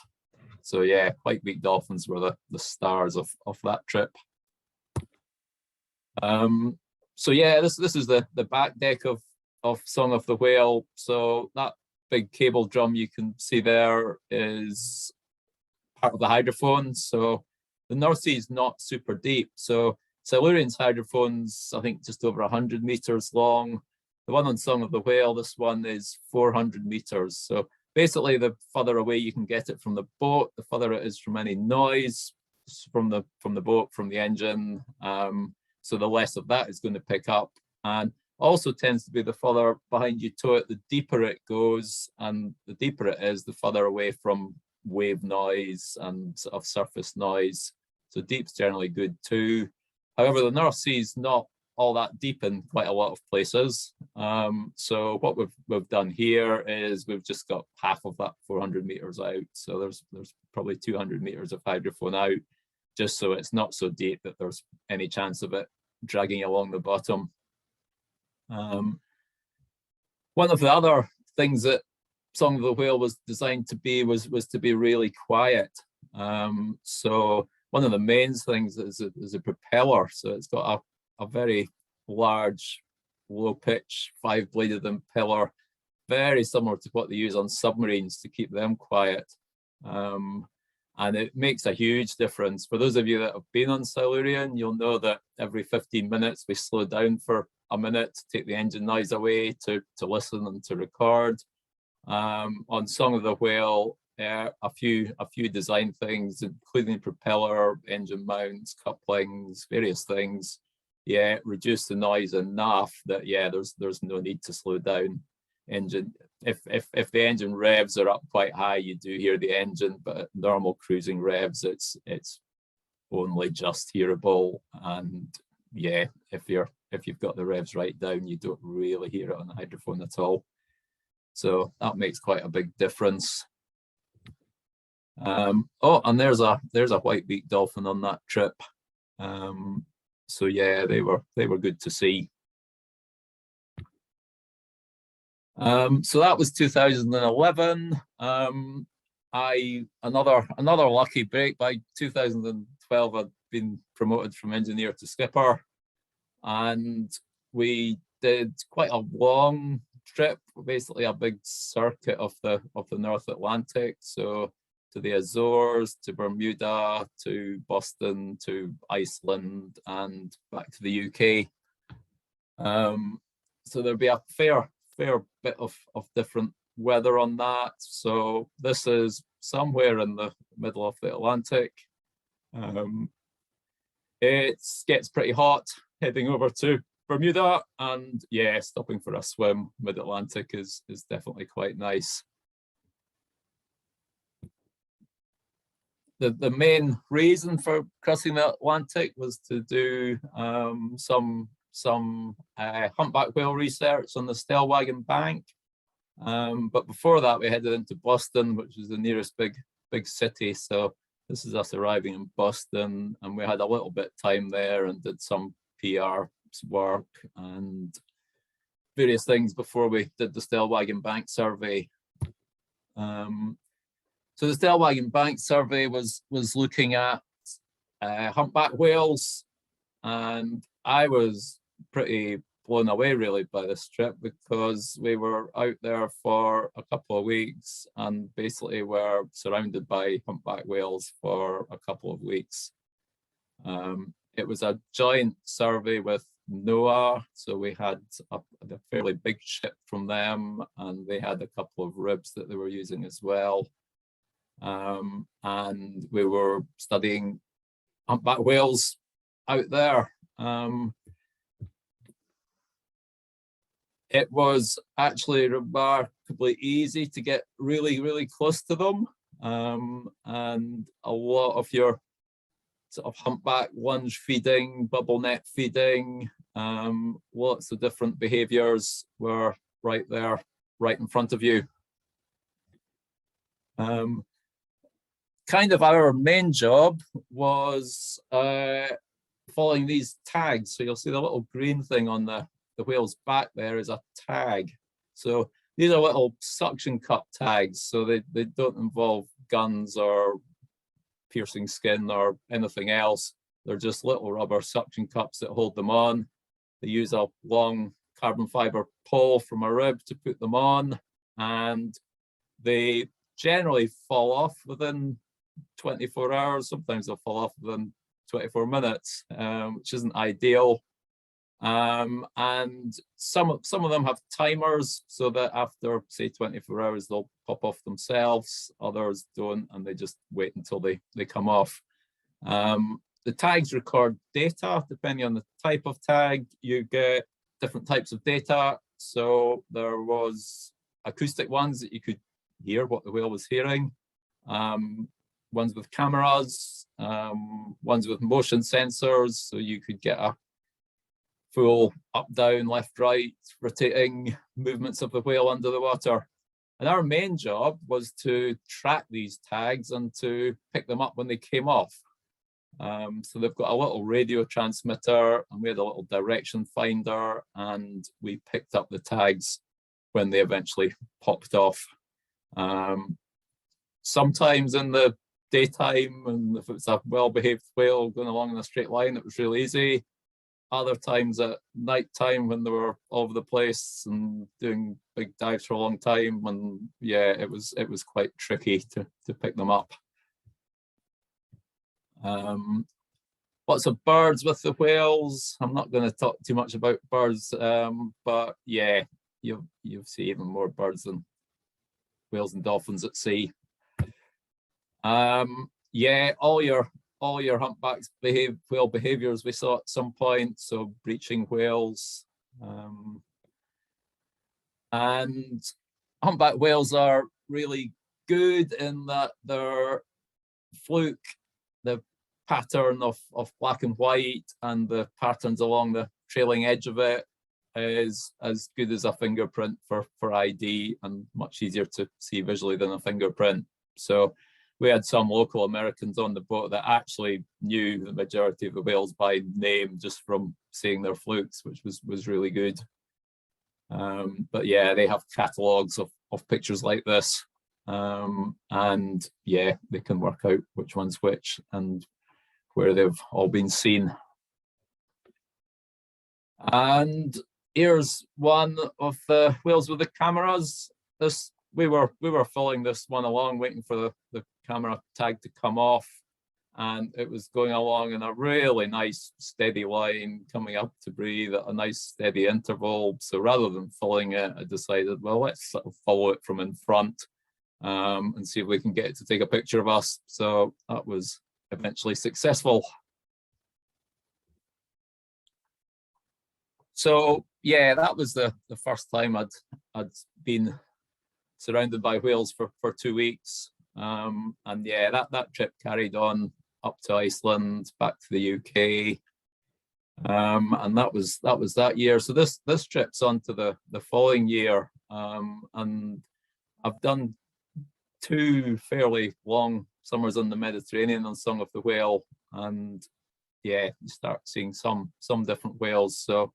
So yeah, white-beaked dolphins were the stars of that trip. So yeah, this is the back deck of Song of the Whale. So that big cable drum you can see there is part of the hydrophone. So the North Sea is not super deep. So Silurian's hydrophone's, I think, just over 100 meters long. The one on Song of the Whale, this one is 400 meters. So basically, the further away you can get it from the boat, the further it is from any noise from the boat, from the engine. So the less of that is going to pick up. And also tends to be the further behind you tow it, the deeper it goes. And the deeper it is, the further away from wave noise and sort of surface noise. So deep's generally good too. However, the North Sea is not all that deep in quite a lot of places. So what we've done here is we've just got half of that 400 meters out. So there's probably 200 meters of hydrophone out, just so it's not so deep that there's any chance of it dragging along the bottom. One of the other things that Song of the Whale was designed to be was to be really quiet. So one of the main things is a propeller. So it's got a very large, low pitch, 5-bladed impeller, very similar to what they use on submarines to keep them quiet. And it makes a huge difference. For those of you that have been on Silurian, you'll know that every 15 minutes we slow down for a minute to take the engine noise away, to listen and to record. On Song of the Whale, a few design things, including propeller, engine mounts, couplings, various things. Yeah, reduce the noise enough that there's no need to slow down. Engine, if the engine revs are up quite high, you do hear the engine, but at normal cruising revs, it's only just hearable. And yeah, if you've got the revs right down, you don't really hear it on the hydrophone at all. So that makes quite a big difference. Oh, and there's a white-beaked dolphin on that trip. So yeah, they were good to see. So that was 2011. Another lucky break. By 2012, I'd been promoted from engineer to skipper, and we did quite a long trip, basically a big circuit of the North Atlantic. So to the Azores, to Bermuda, to Boston, to Iceland, and back to the UK. So there'll be a fair bit of different weather on that. So this is somewhere in the middle of the Atlantic. It gets pretty hot heading over to Bermuda, and yeah, stopping for a swim mid-Atlantic is definitely quite nice. The main reason for crossing the Atlantic was to do some humpback whale research on the Stellwagen Bank. But before that, we headed into Boston, which is the nearest big city. So this is us arriving in Boston, and we had a little bit of time there and did some PR work and various things before we did the Stellwagen Bank survey. So the Stellwagen Bank survey was looking at humpback whales, and I was pretty blown away really by this trip, because we were out there for a couple of weeks and basically were surrounded by humpback whales for a couple of weeks. It was a joint survey with NOAA, so we had a fairly big ship from them, and they had a couple of ribs that they were using as well. And we were studying humpback whales out there. It was actually remarkably easy to get really close to them. And a lot of your sort of humpback lunge feeding, bubble net feeding, lots of different behaviors were right there, right in front of you. Kind of our main job was following these tags. So you'll see the little green thing on the whale's back there is a tag. So these are little suction cup tags. So they don't involve guns or piercing skin or anything else. They're just little rubber suction cups that hold them on. They use a long carbon fiber pole from a rib to put them on, and they generally fall off within 24 hours. Sometimes they'll fall off within 24 minutes, which isn't ideal. And some of them have timers, so that after say 24 hours they'll pop off themselves. Others don't, and they just wait until they come off. The tags record data. Depending on the type of tag, you get different types of data. So there was acoustic ones that you could hear what the whale was hearing, ones with cameras, ones with motion sensors, so you could get full up, down, left, right, rotating movements of the whale under the water. And our main job was to track these tags and to pick them up when they came off. So they've got a little radio transmitter, and we had a little direction finder, and we picked up the tags when they eventually popped off. Sometimes in the daytime, and if it's a well-behaved whale going along in a straight line, it was really easy. Other times at night time when they were all over the place and doing big dives for a long time, and yeah, it was quite tricky to pick them up. Lots of birds with the whales. I'm not going to talk too much about birds, but yeah, you'll see even more birds than whales and dolphins at sea. Yeah, all your humpbacks whale behaviors we saw at some point. So breaching whales, and humpback whales are really good in that their fluke, the pattern of black and white, and the patterns along the trailing edge of it is as good as a fingerprint for ID, and much easier to see visually than a fingerprint. So we had some local Americans on the boat that actually knew the majority of the whales by name just from seeing their flukes, which was really good. But yeah, they have catalogs of pictures like this, and yeah, they can work out which one's which and where they've all been seen. And here's one of the whales with the cameras. This we were following this one along, waiting for the camera tag to come off, and it was going along in a really nice steady line, coming up to breathe at a nice steady interval. So rather than following it, I decided, well, let's sort of follow it from in front, and see if we can get it to take a picture of us. So that was eventually successful. So yeah, that was the first time I'd been surrounded by whales for 2 weeks. And yeah, that trip carried on up to Iceland, back to the UK. And that was that year. So this trip's on to the following year. And I've done 2 fairly long summers in the Mediterranean on Song of the Whale. And yeah, you start seeing some different whales. So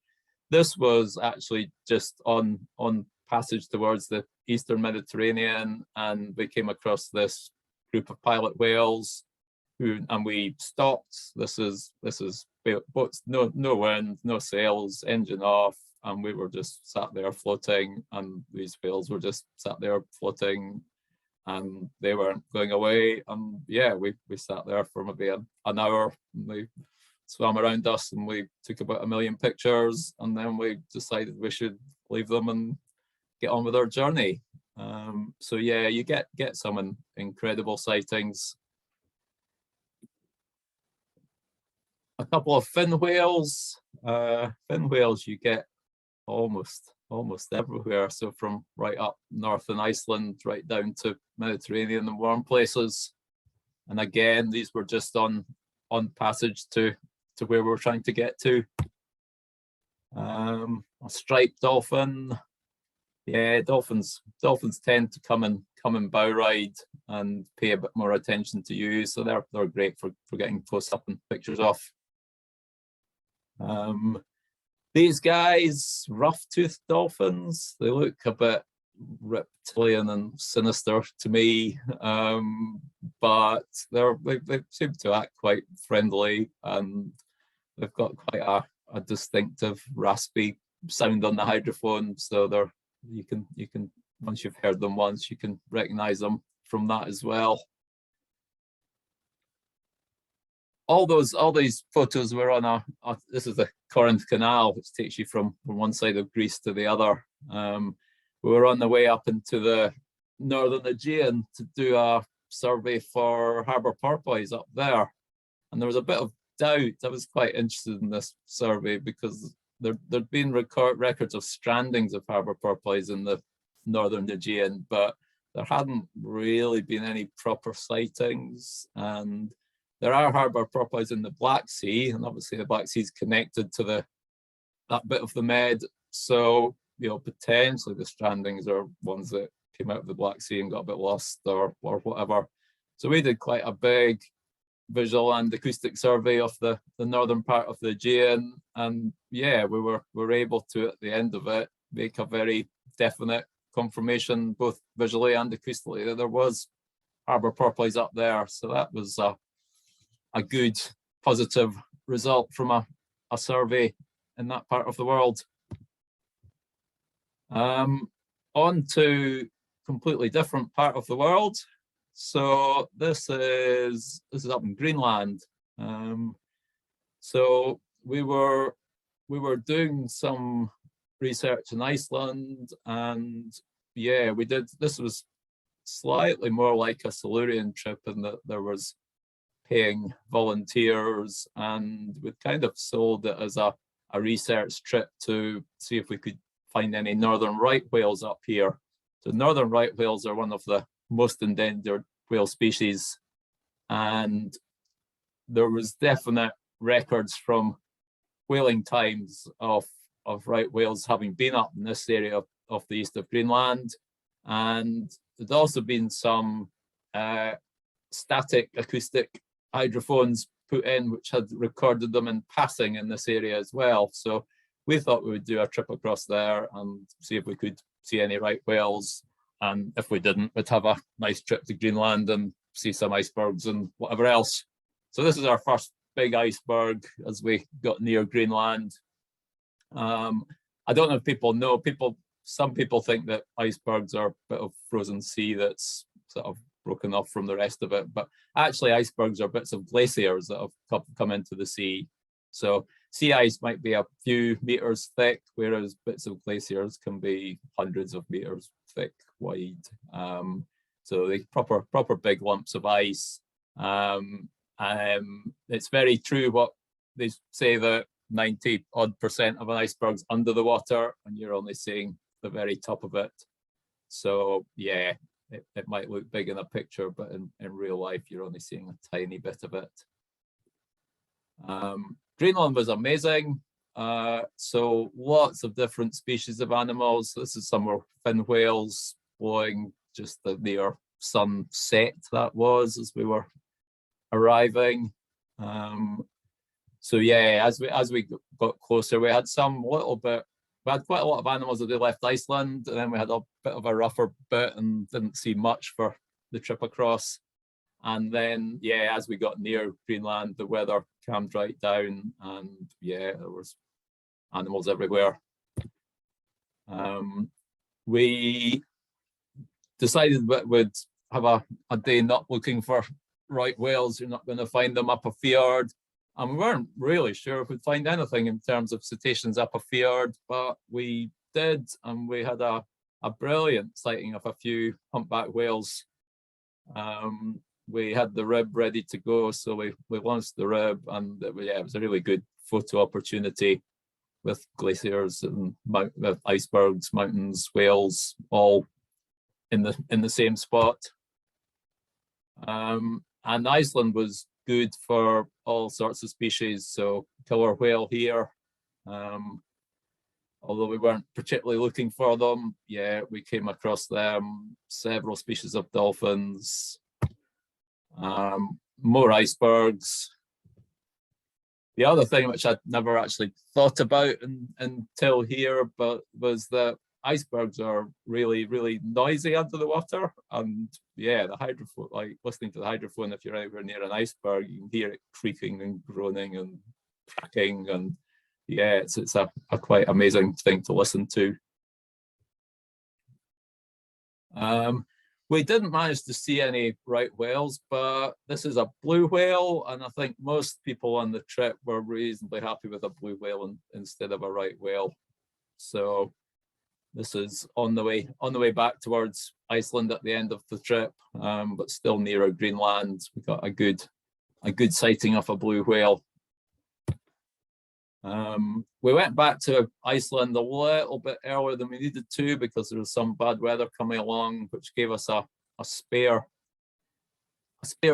this was actually just on passage towards the Eastern Mediterranean, and we came across this group of pilot whales and we stopped. This is boats, no wind, no sails, engine off, and we were just sat there floating, and these whales were just sat there floating, and they weren't going away. And yeah, we sat there for maybe an hour, and they swam around us, and we took about 1 million pictures, and then we decided we should leave them and get on with our journey. So yeah, you get some incredible sightings. A couple of fin whales. Fin whales you get almost everywhere. So from right up north in Iceland, right down to Mediterranean and warm places. And again, these were just on passage to where we're trying to get to. A striped dolphin. Yeah, dolphins tend to come and bow ride and pay a bit more attention to you, so they're great for getting close up and pictures off. These guys, rough-toothed dolphins, they look a bit reptilian and sinister to me, but they seem to act quite friendly, and they've got quite a distinctive raspy sound on the hydrophone. So you can once you've heard them once, you can recognize them from that as well. All these photos were on this is the Corinth Canal, which takes you from one side of Greece to the other. We were on the way up into the northern Aegean to do a survey for harbour porpoise up there, and there was a bit of doubt. I was quite interested in this survey because there'd been records of strandings of harbour porpoise in the northern Aegean, but there hadn't really been any proper sightings. And there are harbour porpoise in the Black Sea, and obviously the Black Sea is connected to the that bit of the med. So, you know, potentially the strandings are ones that came out of the Black Sea and got a bit lost or whatever. So we did quite a big visual and acoustic survey of the northern part of the Aegean, and yeah, we were able to, at the end of it, make a very definite confirmation, both visually and acoustically, that there was harbour porpoise up there. So that was a good positive result from a survey in that part of the world. On to completely different part of the world. So this is up in Greenland. So we were doing some research in Iceland, and yeah, we did. This was slightly more like a Silurian trip in that there was paying volunteers, and we kind of sold it as a research trip to see if we could find any northern right whales up here. So northern right whales are one of the most endangered whale species, and there was definite records from whaling times of right whales having been up in this area of the east of Greenland. And there'd also been some static acoustic hydrophones put in which had recorded them in passing in this area as well. So we thought we would do a trip across there and see if we could see any right whales. And if we didn't, we'd have a nice trip to Greenland and see some icebergs and whatever else. So this is our first big iceberg as we got near Greenland. I don't know if people know, some people think that icebergs are a bit of frozen sea that's sort of broken off from the rest of it, but actually icebergs are bits of glaciers that have come into the sea. So sea ice might be a few meters thick, whereas bits of glaciers can be hundreds of meters thick, wide. So they proper big lumps of ice. It's very true what they say, that 90% of an iceberg's under the water and you're only seeing the very top of it. So yeah, it might look big in a picture, but in real life, you're only seeing a tiny bit of it. Greenland was amazing. So lots of different species of animals. This is some fin whales blowing just the near sunset that was as we were arriving. So yeah, as we got closer, we had quite a lot of animals that they left Iceland, and then we had a bit of a rougher bit and didn't see much for the trip across. And then, yeah, as we got near Greenland, the weather calmed right down, and yeah, there was animals everywhere. We decided that we'd have a day not looking for right whales. You're not going to find them up a fjord. And we weren't really sure if we'd find anything in terms of cetaceans up a fjord, but we did, and we had a brilliant sighting of a few humpback whales. We had the rib ready to go, so we launched the rib, and it was a really good photo opportunity with glaciers and with icebergs, mountains, whales, all in the same spot. And Iceland was good for all sorts of species, so killer whale here. Although we weren't particularly looking for them, yeah, we came across them. Several species of dolphins, more icebergs. The other thing which I'd never actually thought about until here, but was that icebergs are really, really noisy under the water. And yeah, the hydrophone, like listening to the hydrophone, if you're anywhere near an iceberg, you can hear it creaking and groaning and cracking. And yeah, it's a quite amazing thing to listen to. We didn't manage to see any right whales, but this is a blue whale, and I think most people on the trip were reasonably happy with a blue whale instead of a right whale. So this is on the way back towards Iceland at the end of the trip, but still nearer Greenland. We got a good sighting of a blue whale. We went back to Iceland a little bit earlier than we needed to because there was some bad weather coming along, which gave us a spare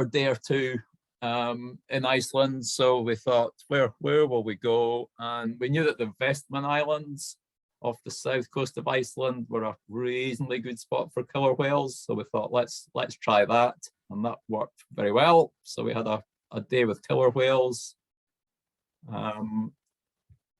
day or two in Iceland. So we thought, where will we go? And we knew that the Westman Islands off the south coast of Iceland were a reasonably good spot for killer whales. So we thought, let's try that. And that worked very well. So we had a day with killer whales,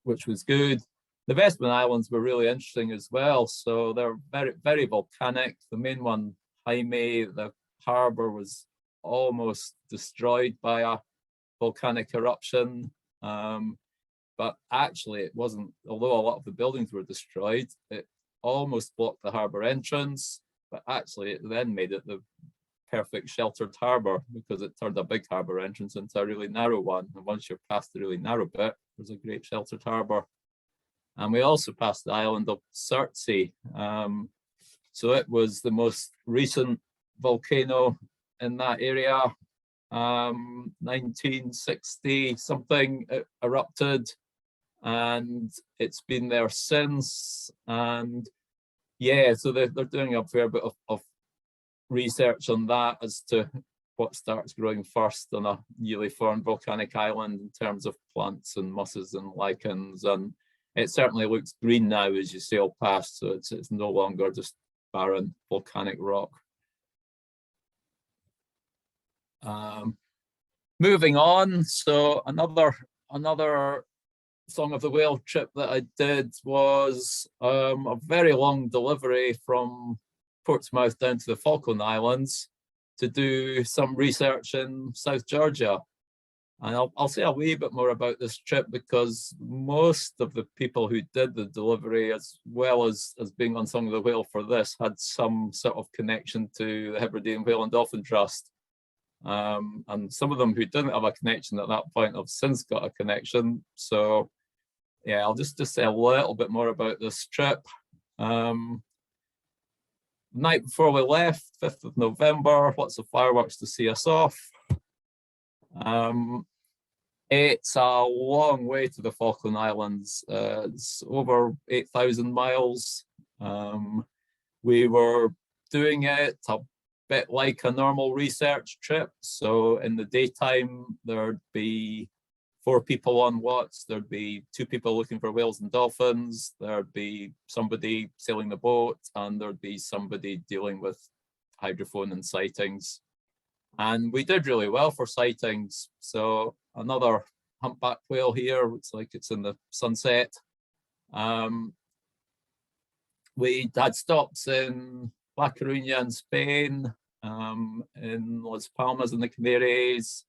which was good. The Westman Islands were really interesting as well. So they're very, very volcanic. The main one, Jaime, the harbor was almost destroyed by a volcanic eruption. But actually it wasn't, although a lot of the buildings were destroyed, it almost blocked the harbor entrance, but actually it then made it the perfect sheltered harbor because it turned a big harbor entrance into a really narrow one. And once you're past the really narrow bit, there's a great sheltered harbor. And we also passed the island of Surtsey. So it was the most recent volcano in that area. 1960 something it erupted, and it's been there since. And yeah, so they're doing a fair bit of research on that as to what starts growing first on a newly formed volcanic island in terms of plants and mosses and lichens. And it certainly looks green now as you sail past, so it's no longer just barren volcanic rock. Moving on, so another Song of the Whale trip that I did was a very long delivery from Portsmouth down to the Falkland Islands to do some research in South Georgia. And I'll say a wee bit more about this trip because most of the people who did the delivery, as well as being on Song of the Whale for this, had some sort of connection to the Hebridean Whale and Dolphin Trust. And some of them who didn't have a connection at that point have since got a connection. So yeah, I'll just say a little bit more about this trip. Night before we left, 5th of November, lots of fireworks to see us off. It's a long way to the Falkland Islands. It's over 8,000 miles. We were doing it a bit like a normal research trip. So in the daytime, there'd be 4 people on watch. There'd be 2 people looking for whales and dolphins. There'd be somebody sailing the boat, and there'd be somebody dealing with hydrophone and sightings. And we did really well for sightings. So another humpback whale here, looks like it's in the sunset. We had stops in La Coruña in Spain, in Las Palmas in the Canaries,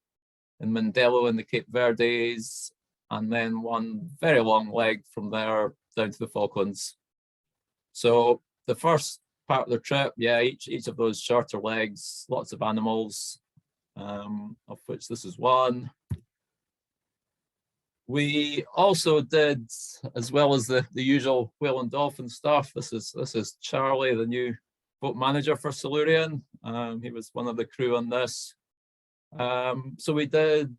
in Mindelo in the Cape Verdes, and then one very long leg from there down to the Falklands. So the first part of the trip, yeah, each of those shorter legs, lots of animals, of which this is one. We also did, as well as the usual whale and dolphin stuff, this is Charlie, the new boat manager for Silurian. He was one of the crew on this. So we did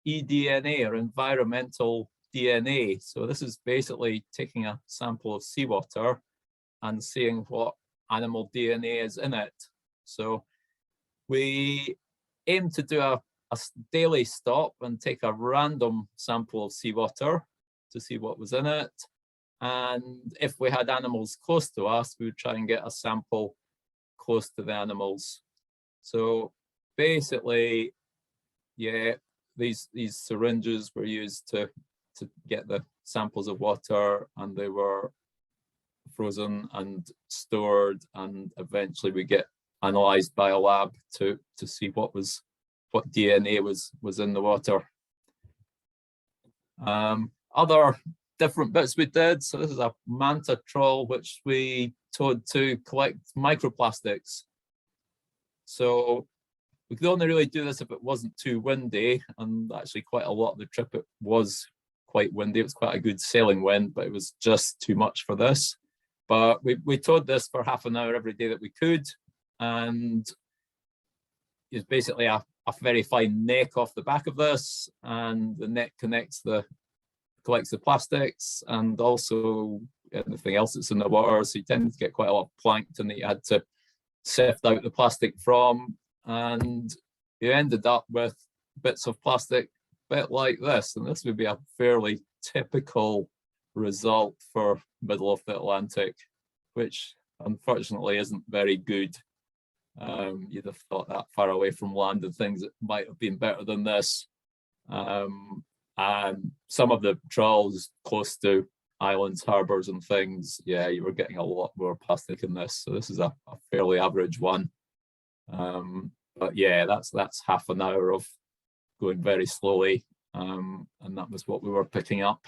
eDNA, or environmental DNA. So this is basically taking a sample of seawater and seeing what animal DNA is in it. So we aim to do a daily stop and take a random sample of seawater to see what was in it. And if we had animals close to us, we would try and get a sample close to the animals. So basically, yeah, these syringes were used to get the samples of water, and they were frozen and stored, and eventually we get analyzed by a lab to see what DNA was in the water. Other different bits we did. So this is a Manta Trawl, which we towed to collect microplastics. So we could only really do this if it wasn't too windy, and actually quite a lot of the trip it was quite windy. It was quite a good sailing wind, but it was just too much for this. But we towed this for half an hour every day that we could, and it's basically a very fine neck off the back of this, and the neck collects the plastics and also anything else that's in the water. So you tend to get quite a lot of plankton that you had to sift out the plastic from, and you ended up with bits of plastic, bit like this, and this would be a fairly typical result for middle of the Atlantic, which unfortunately isn't very good. You'd have thought that far away from land and things, it might have been better than this. And some of the trawls close to islands, harbors and things, yeah, you were getting a lot more plastic in this. So this is a fairly average one. But yeah, that's half an hour of going very slowly. And that was what we were picking up.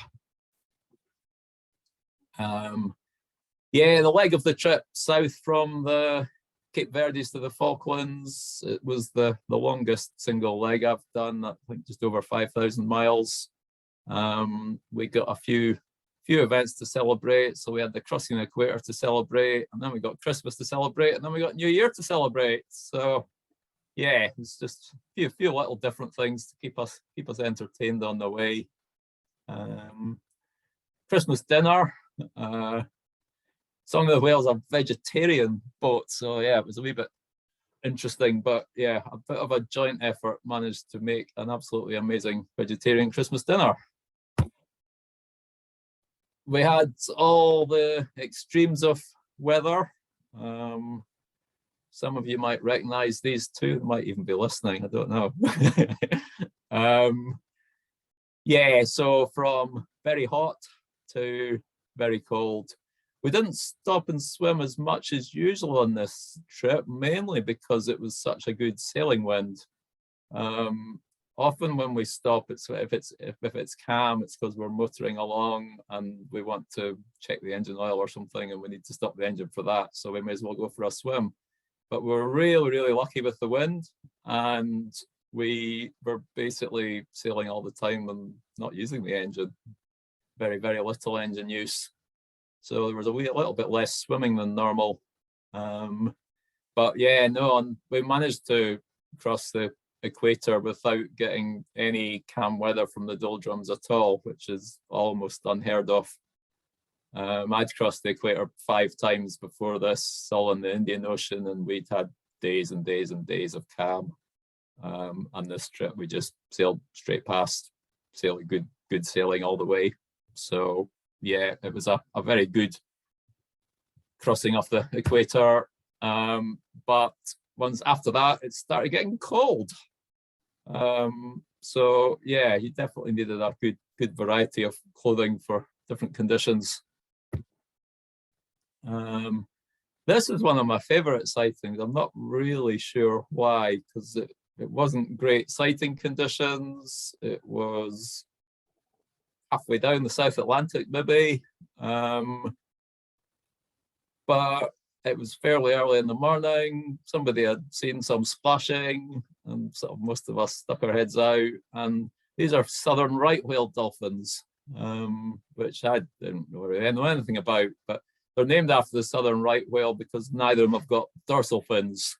Yeah, the leg of the trip south from the Cape Verdes to the Falklands, it was the longest single leg I've done, I think just over 5,000 miles. We got a few events to celebrate. So we had the crossing the equator to celebrate, and then we got Christmas to celebrate, and then we got New Year to celebrate. So yeah, it's just a few little different things to keep us entertained on the way. Christmas dinner. Some of the whales are vegetarian boats, so yeah, it was a wee bit interesting, but yeah, a bit of a joint effort managed to make an absolutely amazing vegetarian Christmas dinner. We had all the extremes of weather. Some of you might recognize these two, they might even be listening, I don't know. Yeah, so from very hot to very cold. We didn't stop and swim as much as usual on this trip, mainly because it was such a good sailing wind. Often when we stop, if it's calm, it's because we're motoring along and we want to check the engine oil or something, and we need to stop the engine for that. So we may as well go for a swim. But we're really, really lucky with the wind, and we were basically sailing all the time and not using the engine. Very, very little engine use. So there was a little bit less swimming than normal. But yeah, no, we managed to cross the equator without getting any calm weather from the doldrums at all, which is almost unheard of. I'd crossed the equator 5 times before this, all in the Indian Ocean, and we'd had days and days and days of calm. On this trip, we just sailed straight past, good sailing all the way. So yeah, it was a very good crossing off the equator. But once after that, it started getting cold. So yeah, you definitely needed a good variety of clothing for different conditions. This is one of my favorite sightings. I'm not really sure why, because it wasn't great sighting conditions. It was halfway down the South Atlantic, maybe. But it was fairly early in the morning. Somebody had seen some splashing, and sort of most of us stuck our heads out. And these are southern right whale dolphins, which I didn't really know anything about, but they're named after the southern right whale because neither of them have got dorsal fins.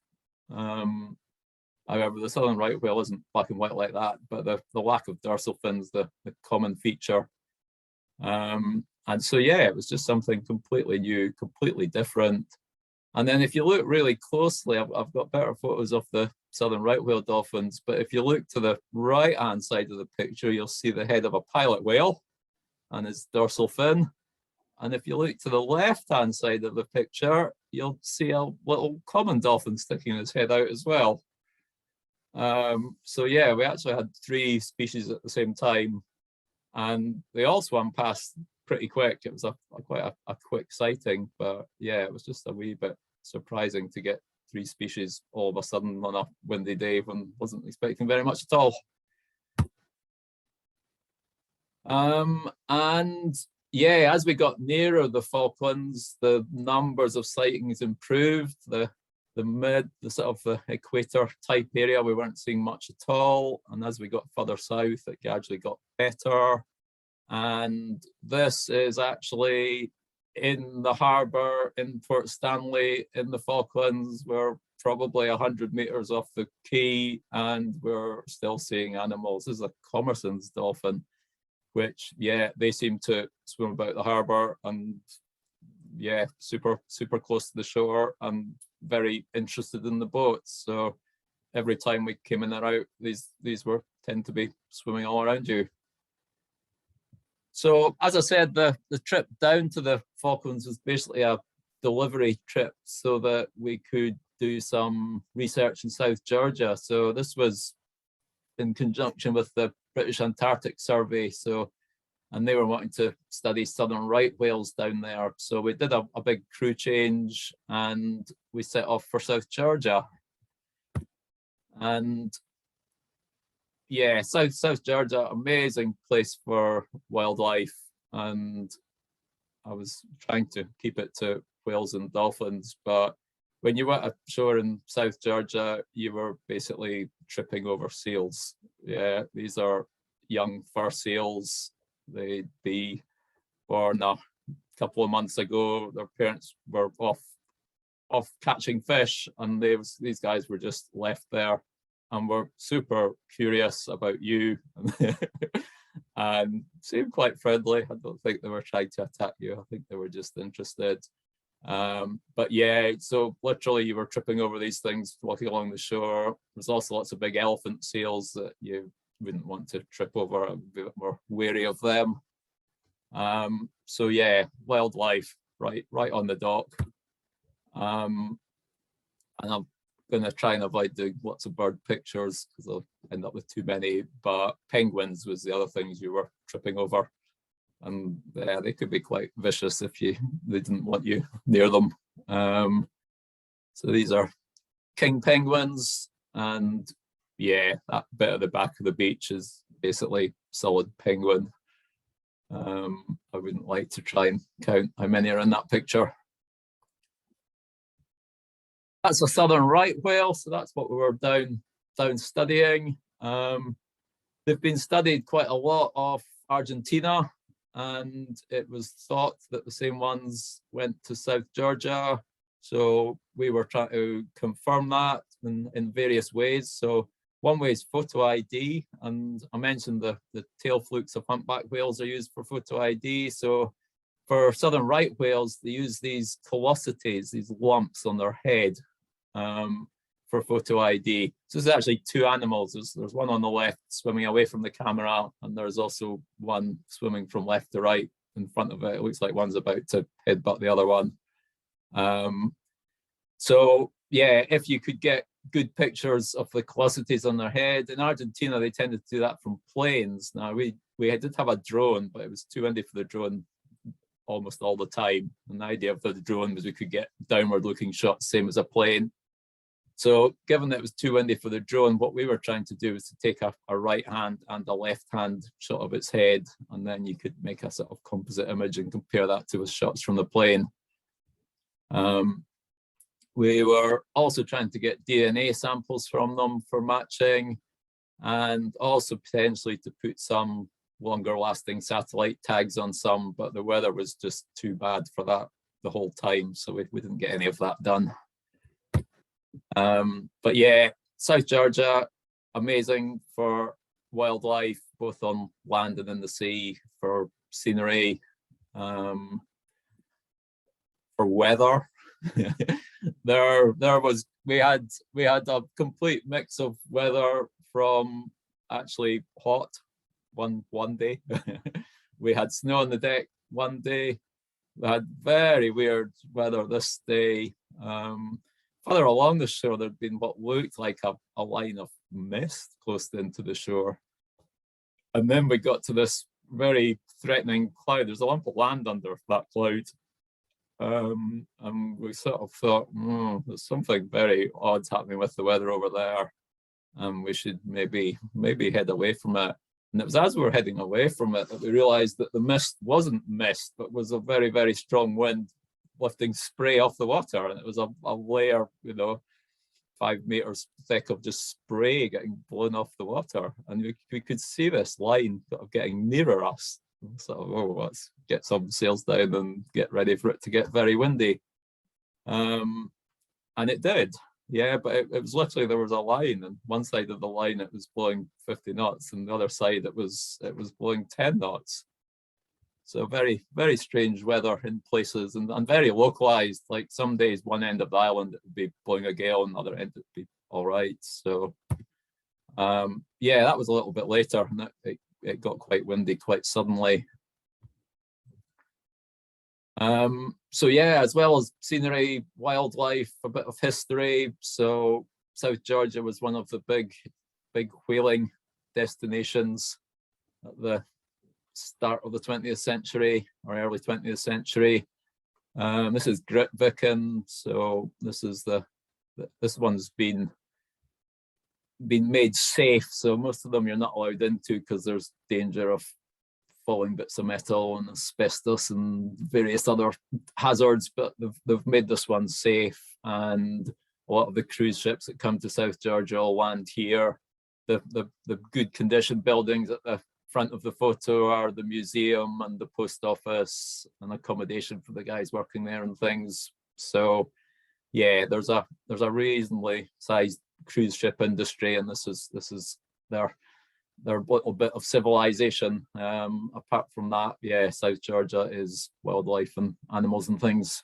However, the southern right whale isn't black and white like that, but the lack of dorsal fins, the common feature. And so, yeah, it was just something completely new, completely different. And then if you look really closely, I've got better photos of the southern right whale dolphins, but if you look to the right-hand side of the picture, you'll see the head of a pilot whale and his dorsal fin. And if you look to the left-hand side of the picture, you'll see a little common dolphin sticking his head out as well. So yeah, we actually had 3 species at the same time, and they all swam past pretty quick. It was quite a quick sighting, but yeah, it was just a wee bit surprising to get 3 species all of a sudden on a windy day when wasn't expecting very much at all. And yeah, as we got nearer the Falklands, the numbers of sightings improved. The sort of the equator type area, we weren't seeing much at all. And as we got further south, it gradually got better. And this is actually in the harbour in Port Stanley in the Falklands. We're probably 100 meters off the quay, and we're still seeing animals. This is a Commerson's dolphin, which, yeah, they seem to swim about the harbour and, yeah, super close to the shore and very interested in the boats. So every time we came in or out, these were tend to be swimming all around you. So as I said, the trip down to the Falklands was basically a delivery trip so that we could do some research in South Georgia. So this was in conjunction with the British Antarctic Survey. So, and they were wanting to study southern right whales down there. So we did a big crew change and we set off for South Georgia. And yeah, South Georgia, amazing place for wildlife. And I was trying to keep it to whales and dolphins, but when you went ashore in South Georgia, you were basically tripping over seals. Yeah, these are young fur seals. They'd be born a couple of months ago. Their parents were off catching fish, and these guys were just left there and were super curious about you and seemed quite friendly. I don't think they were trying to attack you. I think they were just interested. But yeah, so literally you were tripping over these things walking along the shore. There's also lots of big elephant seals that you wouldn't want to trip over. I'd be a bit more wary of them. So yeah, wildlife right on the dock. And I'm going to try and avoid doing lots of bird pictures because I'll end up with too many, but penguins was the other things you were tripping over. And yeah, they could be quite vicious if they didn't want you near them. So these are king penguins, and yeah, that bit at the back of the beach is basically solid penguin. I wouldn't like to try and count how many are in that picture. That's a southern right whale, so that's what we were down studying. They've been studied quite a lot off Argentina, and it was thought that the same ones went to South Georgia. So we were trying to confirm that in various ways. So one way is photo ID, and I mentioned the tail flukes of humpback whales are used for photo ID. So for southern right whales, they use these callosities, these lumps on their head for photo ID. So there's actually two animals. There's one on the left swimming away from the camera, and there's also one swimming from left to right in front of it. It looks like one's about to headbutt the other one. So yeah, if you could get good pictures of the callosities on their head. In Argentina, they tended to do that from planes. Now we did have a drone, but it was too windy for the drone almost all the time. And the idea of the drone was we could get downward looking shots, same as a plane. So given that it was too windy for the drone, what we were trying to do was to take a right hand and a left hand shot of its head, and then you could make a sort of composite image and compare that to the shots from the plane. We were also trying to get DNA samples from them for matching, and also potentially to put some longer lasting satellite tags on some, but the weather was just too bad for that the whole time, so we didn't get any of that done. But yeah, South Georgia, amazing for wildlife, both on land and in the sea, for scenery, for weather. We had a complete mix of weather, from actually hot one day. We had snow on the deck one day. We had very weird weather this day. Further along the shore, there'd been what looked like a line of mist close into the shore. And then we got to this very threatening cloud. There's a lump of land under that cloud. And we sort of thought, there's something very odd happening with the weather over there, and we should maybe head away from it. And it was as we were heading away from it that we realized that the mist wasn't mist, but was a very, very strong wind lifting spray off the water. And it was a layer, 5 meters thick of just spray getting blown off the water. And we could see this line sort of getting nearer us. So, let's get some sails down and get ready for it to get very windy. And it did. Yeah, but it was literally, there was a line, and one side of the line it was blowing 50 knots, and the other side it was blowing 10 knots. So very, very strange weather in places, and very localized. Like some days one end of the island it would be blowing a gale, and the other end it would be all right. So yeah, that was a little bit later, and it got quite windy quite suddenly. So yeah, as well as scenery, wildlife, a bit of history. So South Georgia was one of the big whaling destinations at the start of the 20th century or early 20th century. This is Grytviken. So this is this one's been made safe. So most of them you're not allowed into because there's danger of falling bits of metal and asbestos and various other hazards, but they've made this one safe, and a lot of the cruise ships that come to South Georgia all land here. The good condition buildings at the front of the photo are the museum and the post office and accommodation for the guys working there and things. So yeah, there's a reasonably sized cruise ship industry, and this is their little bit of civilization. Apart from that, yeah, South Georgia is wildlife and animals and things